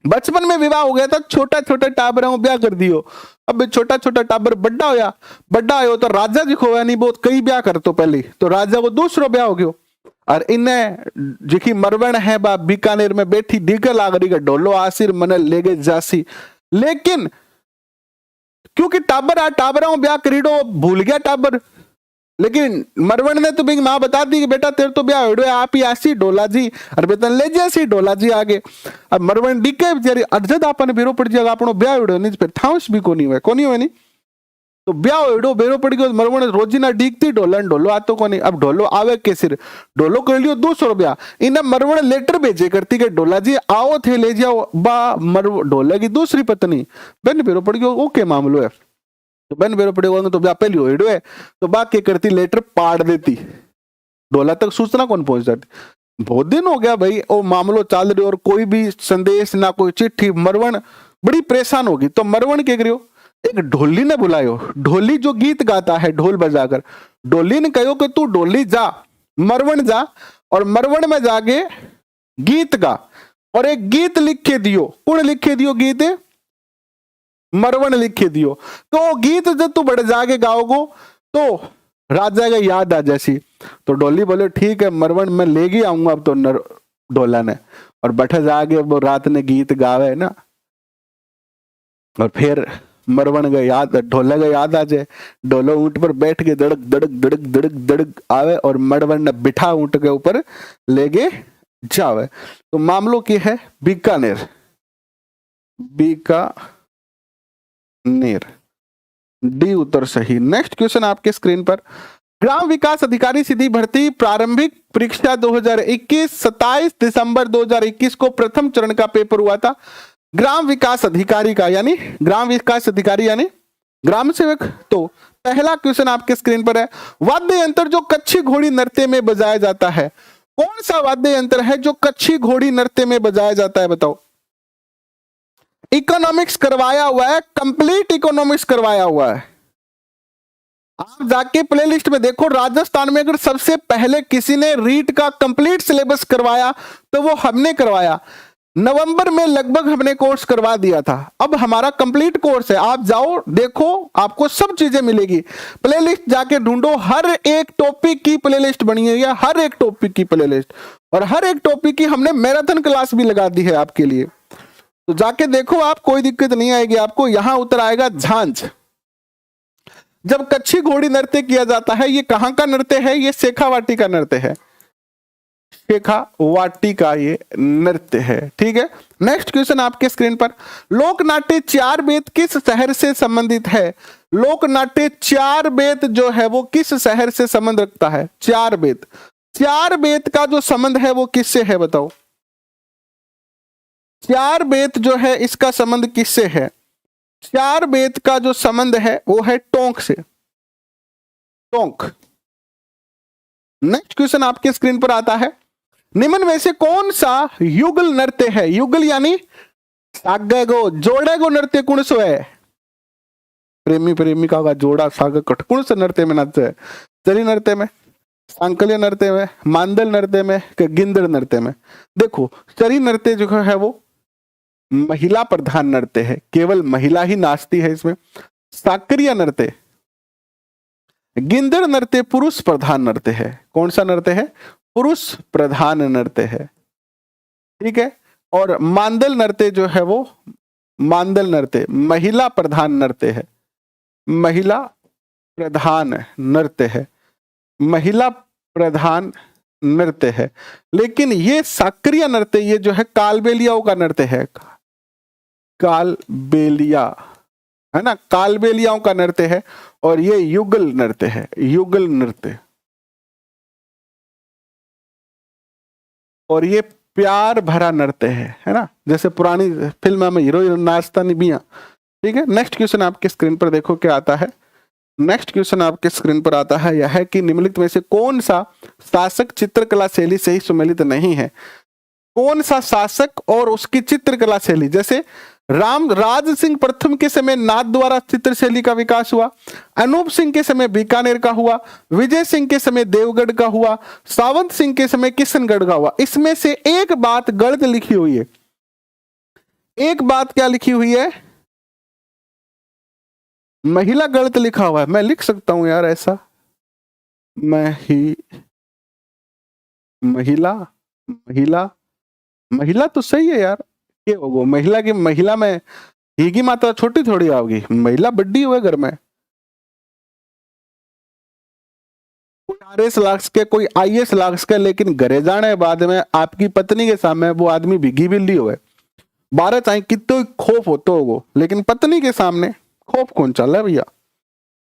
बचपन में विवाह हो गया था, छोटा छोटा टाबर ब्याह कर दियो। अब छोटा छोटा टाबर बड्डा हो तो राजा जी खोया नहीं बहुत, कई ब्याह कर तो पहले तो राजा वो दूसरो ब्याह हो गयो। और इन्हें जिकी मरवण है बा बीकानेर में बैठी डीकर लाग रही ढोलो आसिर मन ले गए जासी। लेकिन क्योंकि टाबरा ब्याह करीडो भूल गया टाबर, लेकिन मरवण ने तो बिग माँ बता दी कि बेटा तेरे तो ब्याह हो आप ही आसी डोला जी और बेतन ले जैसी डोला जी आगे। अब मरवण डीके बेचारी अर्जद आपने बेरो पड़ जाएगा अपनो ब्याह हो नहीं फिर थाउस भी कोनी हुए नहीं तो ब्याह हो बेरो पड़ गयो। मरवण रोजी ना डीकती ढोलो आतो कोनी। अब ढोलो आवे के सिर ढोलो कर लियो दूसरो ब्याह। इन्हें मरवण लेटर भेजे करती के डोला जी आओ थे ले जाओ बा ढोला की दूसरी पत्नी बहन बेरो पड़ गयो। ओके मामलो है तो बहन बेरो पड़ेगा तो ब्याह पहली हो है तो बा के करती लेटर पाड़ देती, ढोला तक सूचना कौन पहुंच जाती। बहुत दिन हो गया भाई वो मामलो चल रही और कोई भी संदेश ना कोई चिट्ठी। मरवण बड़ी परेशान होगी तो मरवण के करियो एक ढोली ने बुलायो। ढोली जो गीत गाता है ढोल बजाकर, ढोली ने कहो कि तू ढोली जा मरवण जा और मरवण में जाके गीत गा और एक गीत लिखे दियो। कौन लिखे दियो गीत? मरवण लिखे दियो। तो गीत जब तू बढ़ जाके गाओगो तो राजा का याद आ जैसी। तो डोली बोले ठीक है मरवण मैं ले गई आऊंगा। अब तो ढोला ने और बैठे जाके वो रात ने गीत गावे ना और फिर मरवण का याद ढोला का याद आ जाए। ढोलो ऊंट पर बैठ के धड़क धड़क धड़क धड़क धड़क आवे और मरवण ने बिठा ऊंट के ऊपर ले गए जावे। तो मामलो की है बीकानेर। डी उत्तर सही। नेक्स्ट क्वेश्चन आपके स्क्रीन पर। ग्राम विकास अधिकारी सीधी भर्ती प्रारंभिक परीक्षा 2021 27 दिसंबर 2021 को प्रथम चरण का पेपर हुआ था। ग्राम विकास अधिकारी का यानी ग्राम विकास अधिकारी यानी ग्राम सेवक। तो पहला क्वेश्चन आपके स्क्रीन पर है, वाद्य यंत्र जो कच्छी घोड़ी नृत्य में बजाया जाता है कौन सा वाद्य यंत्र है जो कच्छी घोड़ी नृत्य में बजाया जाता है? बताओ। इकोनॉमिक्स करवाया हुआ है, कंप्लीट इकोनॉमिक्स करवाया हुआ है। आप जाके प्लेलिस्ट में देखो, राजस्थान में अगर सबसे पहले किसी ने रीट का कंप्लीट सिलेबस करवाया तो वो हमने करवाया। नवंबर में लगभग हमने कोर्स करवा दिया था। अब हमारा कंप्लीट कोर्स है, आप जाओ देखो आपको सब चीजें मिलेगी। प्लेलिस्ट जाके ढूंढो, हर एक टॉपिक की प्लेलिस्ट बनी हुई है, हर एक टॉपिक की प्लेलिस्ट। और हर एक टॉपिक की हमने मैराथन क्लास भी लगा दी है आपके लिए। तो जाके देखो आप, कोई दिक्कत नहीं आएगी आपको। यहां उतर आएगा झांझ। जब कच्छी घोड़ी नृत्य किया जाता है, ये कहां का नृत्य है? ये शेखावाटी का नृत्य है। शेखावाटी का ये नृत्य है। ठीक है। नेक्स्ट क्वेश्चन आपके स्क्रीन पर, लोक नाट्य चार बेत किस शहर से संबंधित है? लोक नाट्य चार बेत जो है वो किस शहर से संबंध रखता है? चार बेत। चार बेत का जो संबंध है वो किससे है? बताओ। चार बेत जो है इसका संबंध किससे है? चार बेत का जो संबंध है वो है टोंक से। टोंक। नेक्स्ट क्वेश्चन आपके स्क्रीन पर आता है, निम्न में से कौन सा युगल नृत्य है? युगल यानी सागो जोड़ेगो नृत्य कौन सो है? प्रेमी प्रेमिका का जोड़ा साग कट कौन सा नृत्य में नाचते है? चरी नृत्य में, सांकल्य नृत्य में, मांदल नृत्य में, गिंदड़ नृत्य में? देखो चरी नृत्य जो है वो महिला प्रधान नृत्य है, केवल महिला ही नाचती है इसमें। साकरिया नृत्य, गिंदड़ नृत्य पुरुष प्रधान नृत्य है। कौन सा नृत्य है? पुरुष प्रधान नृत्य है। ठीक है। और मांदल नृत्य जो है वो मांदल नृत्य महिला प्रधान नृत्य है। महिला प्रधान नृत्य है। महिला प्रधान नृत्य है। लेकिन ये साकरिया नृत्य ये जो है कालबेलियाओं का नृत्य है। कालबेलिया है ना, कालबेलियाओं का नृत्य है। और ये युगल नृत्य है। युगल नृत्य। और ये प्यार भरा नृत्य है ना, जैसे पुरानी फिल्म में हीरो नाचता नहीं बिया। ठीक है। नेक्स्ट क्वेश्चन आपके स्क्रीन पर देखो क्या आता है, नेक्स्ट क्वेश्चन आपके स्क्रीन पर आता है, यह है कि निम्नलिखित में से कौन सा शासक चित्रकला शैली से ही सुमेलित नहीं है। कौन सा शासक और उसकी चित्रकला शैली, जैसे राज सिंह प्रथम के समय नाथ द्वारा चित्र शैली का विकास हुआ, अनूप सिंह के समय बीकानेर का हुआ, विजय सिंह के समय देवगढ़ का हुआ, सावंत सिंह के समय किशनगढ़ का हुआ। इसमें से एक बात गलत लिखी हुई है। एक बात क्या लिखी हुई है? महिला गलत लिखा हुआ है। मैं लिख सकता हूं यार ऐसा, महिला महिला महिला तो सही है यार। ये होगा महिला की, महिला में ही की मात्रा छोटी थोड़ी आओगी, महिला बड्डी हुए घर में। कोई RS लाख के, कोई IS लाख के, लेकिन घरे जाने बाद में आपकी पत्नी के सामने वो आदमी भिगी बिल्ली हुए। 12 चाहे कितने खौफ होते हो, लेकिन पत्नी के सामने खौफ कौन चल है भैया।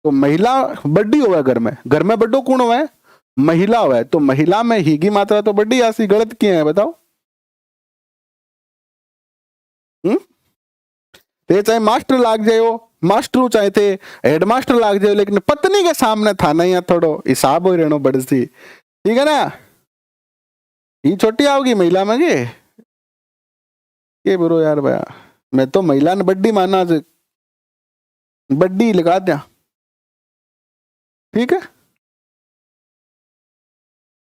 तो महिला बड्डी हुआ घर में बड्डो कौन हुआ है? महिला हुआ है। तो महिला में ही की मात्रा तो बड्डी ऐसी गलत किए हैं बताओ। ते चाहे मास्टर लाग जाए, मास्टर चाहे थे हेडमास्टर लाग जाए, लेकिन पत्नी के सामने था नहीं है, थोड़ो हिसाब हो रहना बड़ी सी, ठीक है ना। ये छोटी आओगी महिला में के बुरो यार भैया। मैं तो महिला ने बड्डी माना, बड्डी लगा दिया, ठीक है।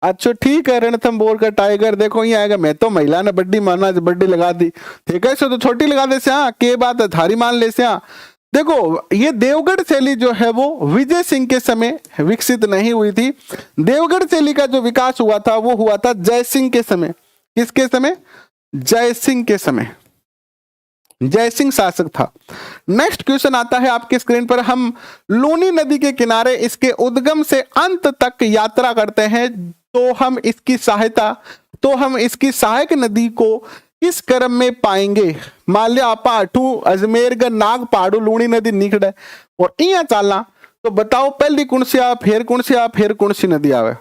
अच्छा ठीक है, रणथंभौर का टाइगर देखो ये आएगा। मैं तो महिला ने बड्डी माना, बड्डी लगा दी, ठीक है। तो छोटी लगा दे से, हाँ के बात है, थारी मान ले से। हाँ देखो, ये देवगढ़ शैली जो है वो विजय सिंह के समय विकसित नहीं हुई थी। देवगढ़ शैली का जो विकास हुआ था वो हुआ था जय सिंह के समय। किसके समय? जय सिंह के समय। जय सिंह शासक था। नेक्स्ट क्वेश्चन आता है आपके स्क्रीन पर। हम लूनी नदी के किनारे इसके उद्गम से अंत तक यात्रा करते हैं, तो हम इसकी सहायक नदी को किस क्रम में पाएंगे? माल्या पाठू अजमेर नाग पहाड़ू लूनी नदी निकले और इया चालना, तो बताओ पहली कौन सी आ, फिर कौन सी आ, फिर कौन सी नदी आवे?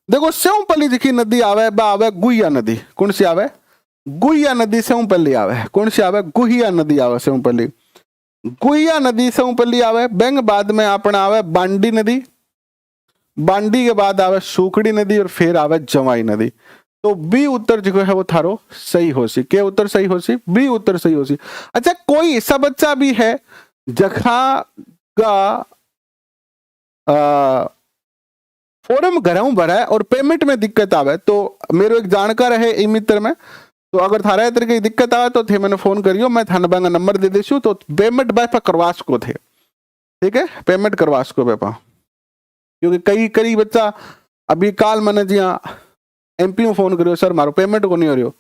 देखो सेवपल्ली जी की नदी आवे, आवे गुहिया नदी। कौन सी आवे? गुहिया नदी सेवपल्ली आवे। कौन सी आवे? गुहिया नदी आवे सेवपल्ली। गुहिया नदी सेवपल्ली आवे। बेंग बाद में अपना आवे बांडी नदी, बांडी के बाद आवे सूखड़ी नदी और फिर आवे जवाई नदी। तो बी उत्तर जो है वो थारो सही हो सी। के उत्तर सही हो सी? बी उत्तर सही हो सी। अच्छा कोई ऐसा बच्चा भी है जखा का फॉर्म घरों भरा है और पेमेंट में दिक्कत आवे, तो मेरे एक जानकार है ई मित्र में, तो अगर थारा तरह की दिक्कत आवे तो थे मैंने फोन करियो, मैं थाना बांगा नंबर दे देशू, तो पेमेंट बाय करवा सको थे, ठीक है। पेमेंट करवा सको बेपा, क्योंकि कई बच्चा अभी काल मैंने जी MP में फोन करियो, सर मारो पेमेंट को नहीं हो रही हो,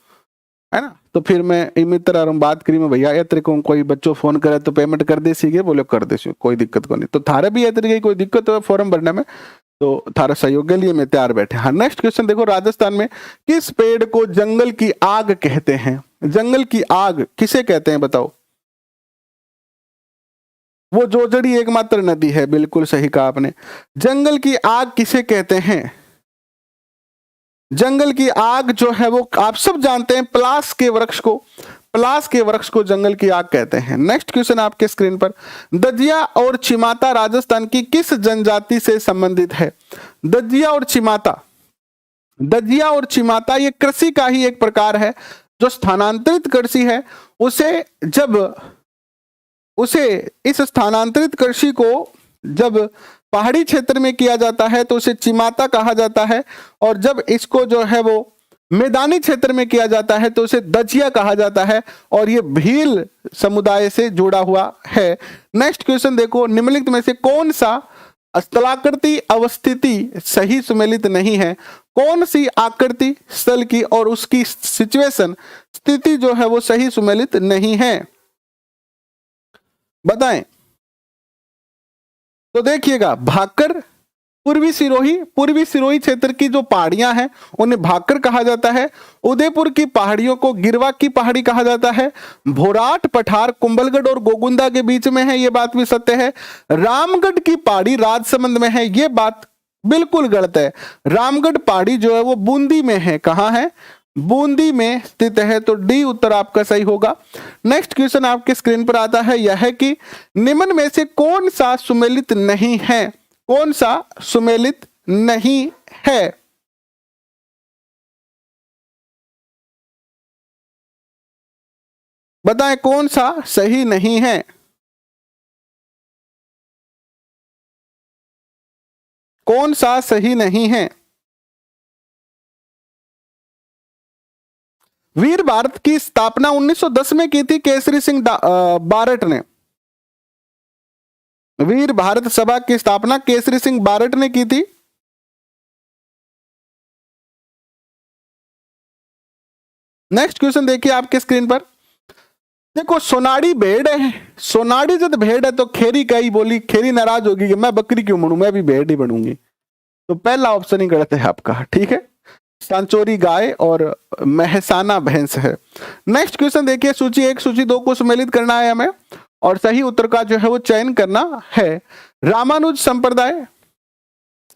है ना। तो फिर मैं ई मित्र बात करी मैं, भैया ये को कोई बच्चों फोन करे तो पेमेंट कर दे सीखे, बोले कर दे, कोई दिक्कत को नहीं। तो थारे भी ये तरीके की कोई दिक्कत हो फॉर्म भरने में तो थारा सहयोग के लिए मैं तैयार बैठे। हाँ नेक्स्ट क्वेश्चन देखो, राजस्थान में किस पेड़ को जंगल की आग कहते हैं? जंगल की आग किसे कहते हैं बताओ? वो जोजड़ी एकमात्र नदी है, बिल्कुल सही कहा आपने। जंगल की आग किसे कहते हैं? जंगल की आग जो है वो आप सब जानते हैं, पलाश के वृक्ष को, पलाश के वृक्ष को जंगल की आग कहते हैं। नेक्स्ट क्वेश्चन आपके स्क्रीन पर, दजिया और चिमाता राजस्थान की किस जनजाति से संबंधित है? दजिया और चिमाता, दजिया और चिमाता ये कृषि का ही एक प्रकार है, जो स्थानांतरित कृषि है। उसे इस स्थानांतरित कृषि को जब पहाड़ी क्षेत्र में किया जाता है तो उसे चिमाता कहा जाता है, और जब इसको जो है वो मैदानी क्षेत्र में किया जाता है तो उसे दजिया कहा जाता है, और ये भील समुदाय से जुड़ा हुआ है। नेक्स्ट क्वेश्चन देखो, निम्नलिखित में से कौन सा स्थलाकृति अवस्थिति सही सुमेलित नहीं है? कौन सी आकृति स्थल की और उसकी सिचुएशन स्थिति जो है वो सही सुमेलित नहीं है, बताएं। तो देखिएगा, भाकर, पूर्वी सिरोही क्षेत्र की जो पहाड़ियां हैं उन्हें भाकर कहा जाता है। उदयपुर की पहाड़ियों को गिरवा की पहाड़ी कहा जाता है। भोराट पठार कुंभलगढ़ और गोगुंदा के बीच में है, ये बात भी सत्य है। रामगढ़ की पहाड़ी राजसमंद में है, ये बात बिल्कुल गलत है। रामगढ़ पहाड़ी जो है वो बूंदी में है। कहाँ है? बूंदी में स्थित है, तो डी उत्तर आपका सही होगा। नेक्स्ट क्वेश्चन आपके स्क्रीन पर आता है, यह है कि निम्न में से कौन सा सुमेलित नहीं है? कौन सा सुमेलित नहीं है? बताएं कौन सा सही नहीं है? कौन सा सही नहीं है? वीर भारत की स्थापना 1910 में की थी केसरी सिंह बारट ने। वीर भारत सभा की स्थापना केसरी सिंह बारट ने की थी। नेक्स्ट क्वेश्चन देखिए आपके स्क्रीन पर। देखो सोनाड़ी भेड़ है, सोनाड़ी जब भेड़ है तो खेरी का ही बोली, खेरी नाराज होगी कि मैं बकरी क्यों बनूं, मैं भी भेड़ ही बनूंगी। तो पहला ऑप्शन ही गलत है आपका, ठीक है। सांचोरी गाय और महसाना भैंस है। नेक्स्ट क्वेश्चन देखिए, सूची 1 सूची 2 को सम्मिलित करना है हमें और सही उत्तर का जो है वो चयन करना है। रामानुज संप्रदाय,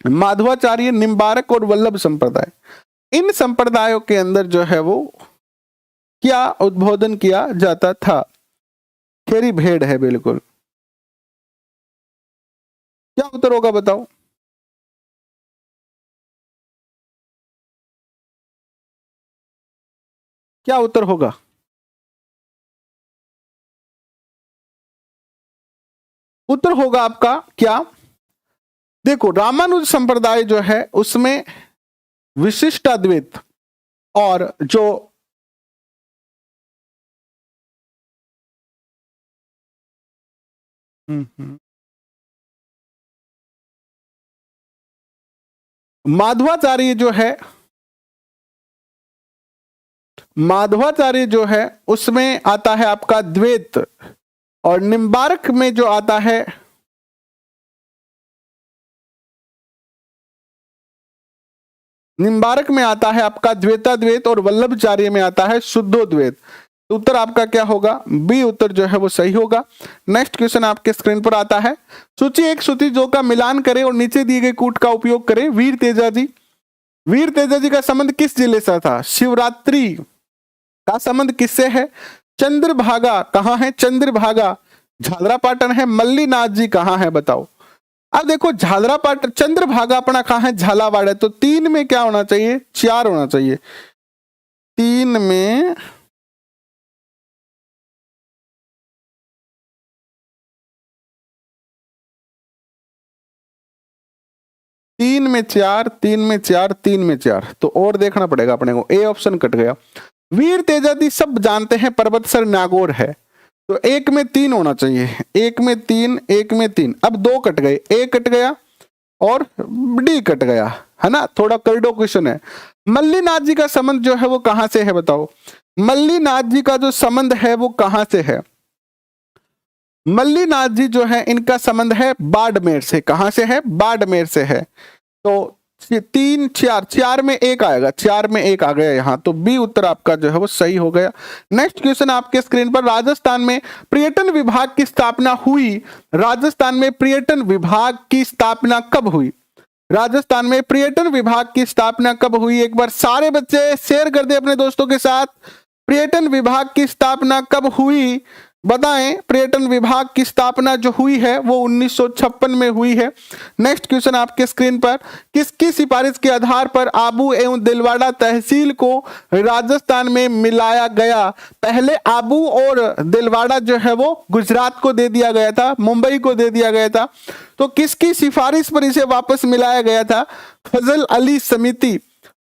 माधवाचार्य, निम्बारक और वल्लभ संप्रदाय, इन संप्रदायों के अंदर जो है वो क्या उद्बोधन किया जाता था? खेरी भेड़ है बिल्कुल। क्या उत्तर होगा बताओ? क्या उत्तर होगा? उत्तर होगा आपका क्या? देखो रामानुज संप्रदाय जो है उसमें विशिष्ट अद्वैत और जो माधवाचार्य जो है, माधवाचार्य जो है उसमें आता है आपका द्वैत, और निम्बारक में जो आता है, निम्बारक में आता है आपका द्वैताद्वैत और वल्लभाचार्य में आता है शुद्धोद्वैत। तो उत्तर आपका क्या होगा? बी उत्तर जो है वो सही होगा। नेक्स्ट क्वेश्चन आपके स्क्रीन पर आता है, सूची 1 सूची 2 का मिलान करें और नीचे दिए गए कूट का उपयोग करें। वीर तेजाजी, वीर तेजाजी का संबंध किस जिले से था? शिवरात्रि का संबंध किससे है? चंद्रभागा कहां है? चंद्रभागा झालरापाटन है। मल्लीनाथ जी कहां है बताओ? अब देखो झालरापाटन, चंद्रभागा अपना कहां है? झालावाड़ है। तो 3 में क्या होना चाहिए? 4 होना चाहिए। 3 में 3 में 4, 3 में 4, 3 में 4, तो और देखना पड़ेगा अपने को। ए ऑप्शन कट गया। वीर तेजाजी सब जानते हैं पर्वतसर नागौर है, तो 1 में 3 होना चाहिए। 1 में 3, 1 में 3, अब 2 कट गए, ए कट गया और डी कट गया, है ना। थोड़ा करडो क्वेश्चन है। मल्लीनाथ जी का संबंध जो है वो कहां से है बताओ? मल्लीनाथ जी का जो संबंध है वो कहां से है? मल्लीनाथ जी जो है इनका संबंध है बाड़मेर से। कहां से है? बाड़मेर से है। तो 3 4, 4 में 1 आएगा, 4 में 1 आ गया यहाँ, तो बी उत्तर आपका जो है वो सही हो गया। नेक्स्ट क्वेश्चन आपके स्क्रीन पर, राजस्थान में पर्यटन विभाग की स्थापना हुई। राजस्थान में पर्यटन विभाग की स्थापना कब हुई? राजस्थान में पर्यटन विभाग की स्थापना कब हुई? एक बार सारे बच्चे शेयर कर दे अपने दोस्तों के साथ। पर्यटन विभाग की स्थापना कब हुई बताएं? पर्यटन विभाग की स्थापना जो हुई है वो 1956 में हुई है। नेक्स्ट क्वेश्चन आपके स्क्रीन पर, किसकी सिफारिश के आधार पर आबू एवं दिलवाड़ा तहसील को राजस्थान में मिलाया गया? पहले आबू और दिलवाड़ा जो है वो गुजरात को दे दिया गया था, मुंबई को दे दिया गया था। तो किसकी सिफारिश पर इसे वापस मिलाया गया था? फजल अली समिति,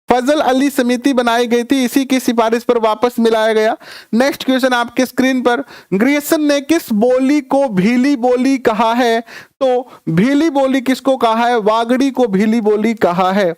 फजल अली समिति बनाई गई थी, इसी की सिफारिश पर वापस मिलाया गया। नेक्स्ट क्वेश्चन आपके स्क्रीन पर, ग्रियर्सन ने किस बोली को भीली बोली कहा है? तो भीली बोली किसको कहा है? वागड़ी को भीली बोली कहा है।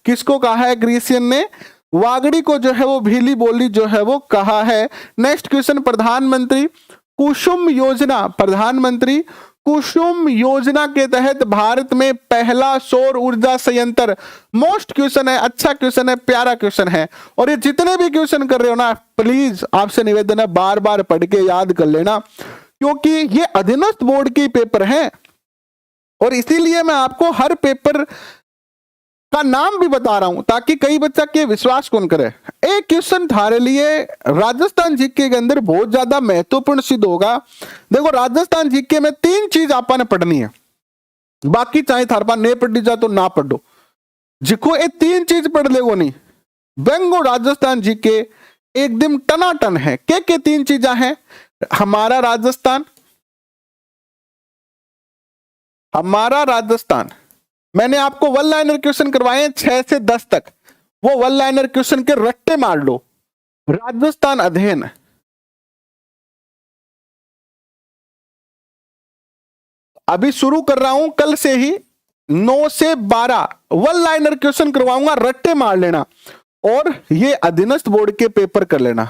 किसको कहा है? ग्रियर्सन ने वागड़ी को जो है वो भीली बोली जो है वो कहा है। नेक्स्ट क्वेश्चन, प्रधानमंत्री कुसुम योजना, प्रधानमंत्री कुसुम योजना के तहत भारत में पहला सौर ऊर्जा संयंत्र, मोस्ट क्वेश्चन है, अच्छा क्वेश्चन है, प्यारा क्वेश्चन है। और ये जितने भी क्वेश्चन कर रहे हो ना, प्लीज आपसे निवेदन है बार बार पढ़ के याद कर लेना, क्योंकि ये अधीनस्थ बोर्ड के पेपर हैं और इसीलिए मैं आपको हर पेपर का नाम भी बता रहा हूं ताकि कई बच्चा के विश्वास कौन करे। एक क्वेश्चन थारे लिए राजस्थान जीके के अंदर बहुत ज्यादा महत्वपूर्ण सिद्ध होगा। देखो राजस्थान जीके में 3 चीज आपने पढ़नी है, बाकी चाहे थार पा नहीं पढ़ी जा तो ना पढ़ो, जिको ये 3 चीज पढ़ लेगो नहीं बेंगो राजस्थान जीके एकदम टनाटन है। के 3 चीजा है? हमारा राजस्थान, मैंने आपको 1 लाइनर क्वेश्चन करवाए हैं 6 से 10 तक, वो 1 लाइनर क्वेश्चन के रट्टे मार लो। राजस्थान अध्ययन, अभी शुरू कर रहा हूं कल से ही 9 से 12 1 लाइनर क्वेश्चन करवाऊंगा, रट्टे मार लेना और ये अधीनस्थ बोर्ड के पेपर कर लेना।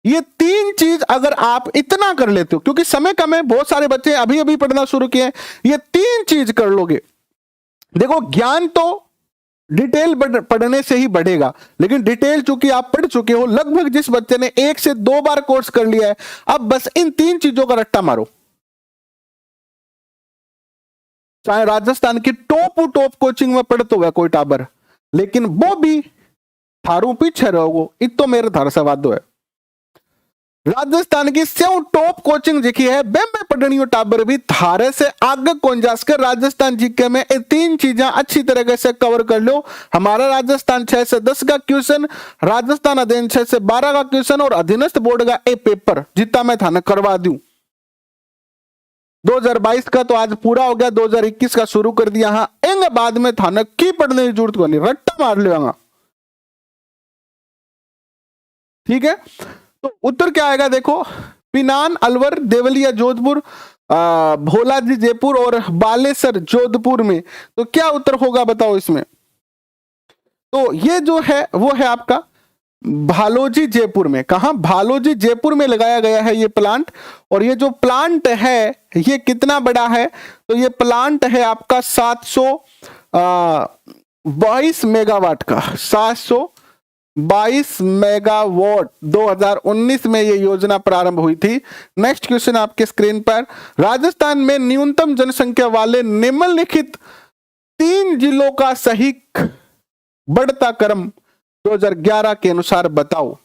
ये 3 चीज अगर आप इतना कर लेते हो, क्योंकि समय कम है, बहुत सारे बच्चे अभी अभी पढ़ना शुरू किए हैं, ये 3 चीज कर लोगे, देखो ज्ञान तो डिटेल पढ़ने से ही बढ़ेगा, लेकिन डिटेल चूंकि आप पढ़ चुके हो, लगभग जिस बच्चे ने 1 से 2 बार कोर्स कर लिया है, अब बस इन 3 चीजों का रट्टा मारो। चाहे राजस्थान की टॉप कोचिंग में पढ़ते हुए कोई टाबर, लेकिन वो भी थारू पीछे रहोगे, इतो मेरे थार से वादो है। राजस्थान की सेव टॉप कोचिंग जिकी है बेमे पढ़नी टाबर भी थारे से आगे कौन जाकर राजस्थान जीके में ये 3 चीजें अच्छी तरीके से कवर कर लो। हमारा राजस्थान 6 से 10 का क्वेश्चन, राजस्थान अध्ययन 6 से 12 का क्वेश्चन और अधीनस्थ बोर्ड का एक पेपर जितना मैं थाने करवा दूं। 2022 का तो आज पूरा हो गया, 2021 का शुरू कर दिया। हाँ एंगे बाद में थाने की पढ़ने की जरूरत को नहीं, रट्टा मार लेगा। ठीक है, तो उत्तर क्या आएगा देखो, पिनान, अलवर, देवलिया जोधपुर, भोलाजी जयपुर और बालेसर जोधपुर में, तो क्या उत्तर होगा बताओ इसमें। तो ये जो है वो है आपका भालोजी जयपुर में। कहा? भालोजी जयपुर में लगाया गया है ये प्लांट, और ये जो प्लांट है ये कितना बड़ा है, तो ये प्लांट है आपका 722 मेगावाट का, 722 मेगावाट। 2019 में ये योजना प्रारंभ हुई थी। नेक्स्ट क्वेश्चन आपके स्क्रीन पर, राजस्थान में न्यूनतम जनसंख्या वाले निम्नलिखित 3 जिलों का सही बढ़ता क्रम 2011 के अनुसार बताओ।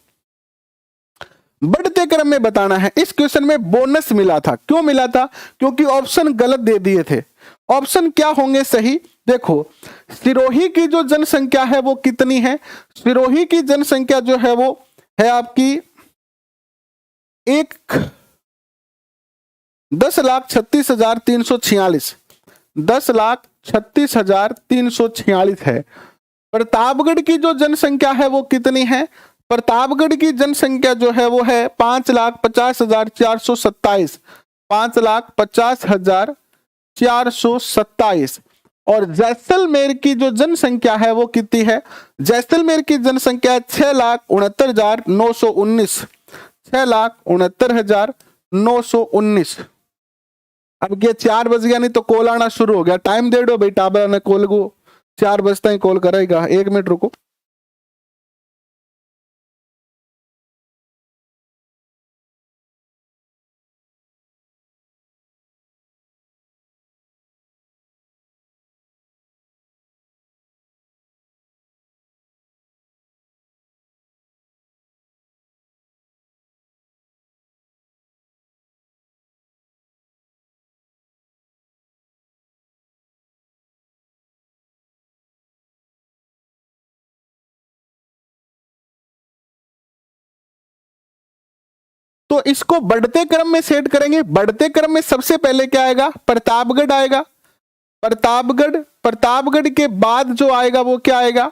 बढ़ते क्रम में बताना है। इस क्वेश्चन में बोनस मिला था, क्यों मिला था? क्योंकि ऑप्शन गलत दे दिए थे। ऑप्शन क्या होंगे सही? देखो सिरोही की जो जनसंख्या है वो कितनी है? सिरोही की जनसंख्या जो है वो है आपकी 10,36,346, 10,36,346 है। प्रतापगढ़ की जो जनसंख्या है वो कितनी है? प्रतापगढ़ की जनसंख्या जो है वो है 5,50,427, 5,50,427। और जैसलमेर की जो जनसंख्या है वो कितनी है? जैसलमेर की जनसंख्या 6,69,919, 6,69,919। अब ये 4 बज गया, नहीं तो कॉल आना शुरू हो गया। टाइम दे दो भाई, टाबर ने कॉल को 4 बजता ही कॉल करेगा। 1 मिनट रुको। तो इसको बढ़ते क्रम में सेट करेंगे। बढ़ते क्रम में सबसे पहले क्या आएगा? प्रतापगढ़ आएगा। प्रतापगढ़ के बाद जो आएगा वो क्या आएगा?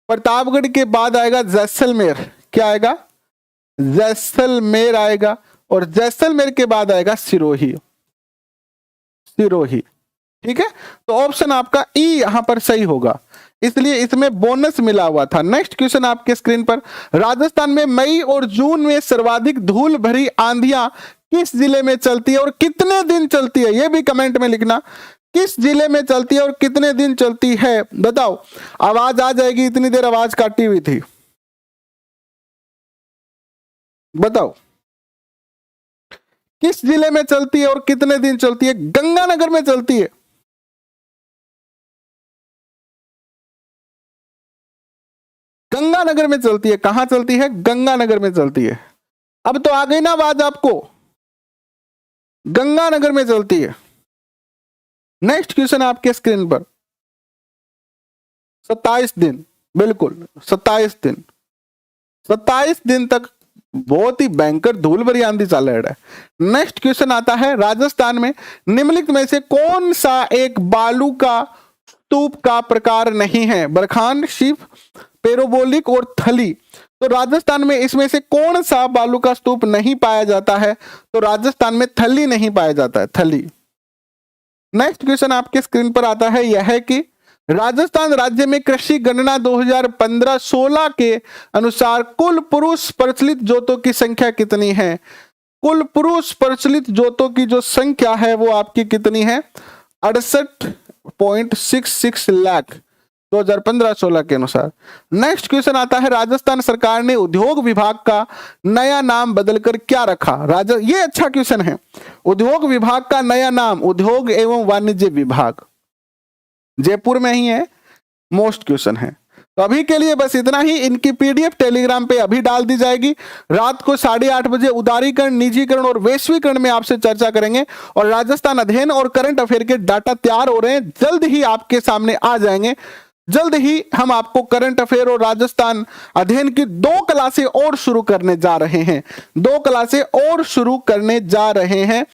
प्रतापगढ़ के बाद आएगा जैसलमेर। क्या आएगा? जैसलमेर आएगा। और जैसलमेर के बाद आएगा सिरोही। ठीक है, तो ऑप्शन आपका ई यहां पर सही होगा, इसलिए इसमें बोनस मिला हुआ था। नेक्स्ट क्वेश्चन आपके स्क्रीन पर, राजस्थान में मई और जून में सर्वाधिक धूल भरी आंधियां किस जिले में चलती है और कितने दिन चलती है? यह भी कमेंट में लिखना, किस जिले में चलती है और कितने दिन चलती है, बताओ। आवाज आ जाएगी, इतनी देर आवाज काटी हुई थी, बताओ किस जिले में चलती है और कितने दिन चलती है? गंगानगर में चलती है। गंगानगर में चलती है। कहां चलती है? गंगानगर में चलती है। अब तो आ गई ना बात आपको, गंगानगर में चलती है। नेक्स्ट क्वेश्चन आपके स्क्रीन पर, 27 दिन, बिल्कुल 27 दिन, 27 दिन तक बहुत ही भयंकर धूल भरी आंधी चल रहा है। नेक्स्ट क्वेश्चन आता है, राजस्थान में निम्नलिखित में से कौन सा एक बालू का स्तूप का प्रकार नहीं है? बरखान, शिव, पेरोबोलिक और थली। तो राजस्थान में इसमें से कौन सा बालू का स्तूप नहीं पाया जाता है? तो राजस्थान में थली नहीं पाया जाता है, थली। नेक्स्ट क्वेश्चन आपके स्क्रीन पर आता है, यह है कि राजस्थान राज्य में कृषि गणना 2015-16 के अनुसार कुल पुरुष प्रचलित जोतों की संख्या कितनी है? कुल पुरुष प्रचलित जोतों की जो संख्या है वो आपकी कितनी है? 68.66 लाख 2015-16 के अनुसार। नेक्स्ट क्वेश्चन आता है, राजस्थान सरकार ने उद्योग विभाग का नया नाम बदलकर क्या रखा? ये अच्छा क्वेश्चन है। उद्योग विभाग का नया नाम उद्योग एवं वाणिज्य विभाग, जयपुर में ही है। मोस्ट क्वेश्चन है। तो अभी के लिए बस इतना ही। इनकी पीडीएफ टेलीग्राम पे अभी डाल दी जाएगी। रात को 8:30 बजे उदारीकरण, निजीकरण और वैश्वीकरण में आपसे चर्चा करेंगे। और राजस्थान अध्ययन और करंट अफेयर के डाटा तैयार हो रहे हैं, जल्द ही आपके सामने आ जाएंगे। जल्द ही हम आपको करंट अफेयर और राजस्थान अध्ययन की 2 क्लासें और शुरू करने जा रहे हैं। 2 क्लासें और शुरू करने जा रहे हैं।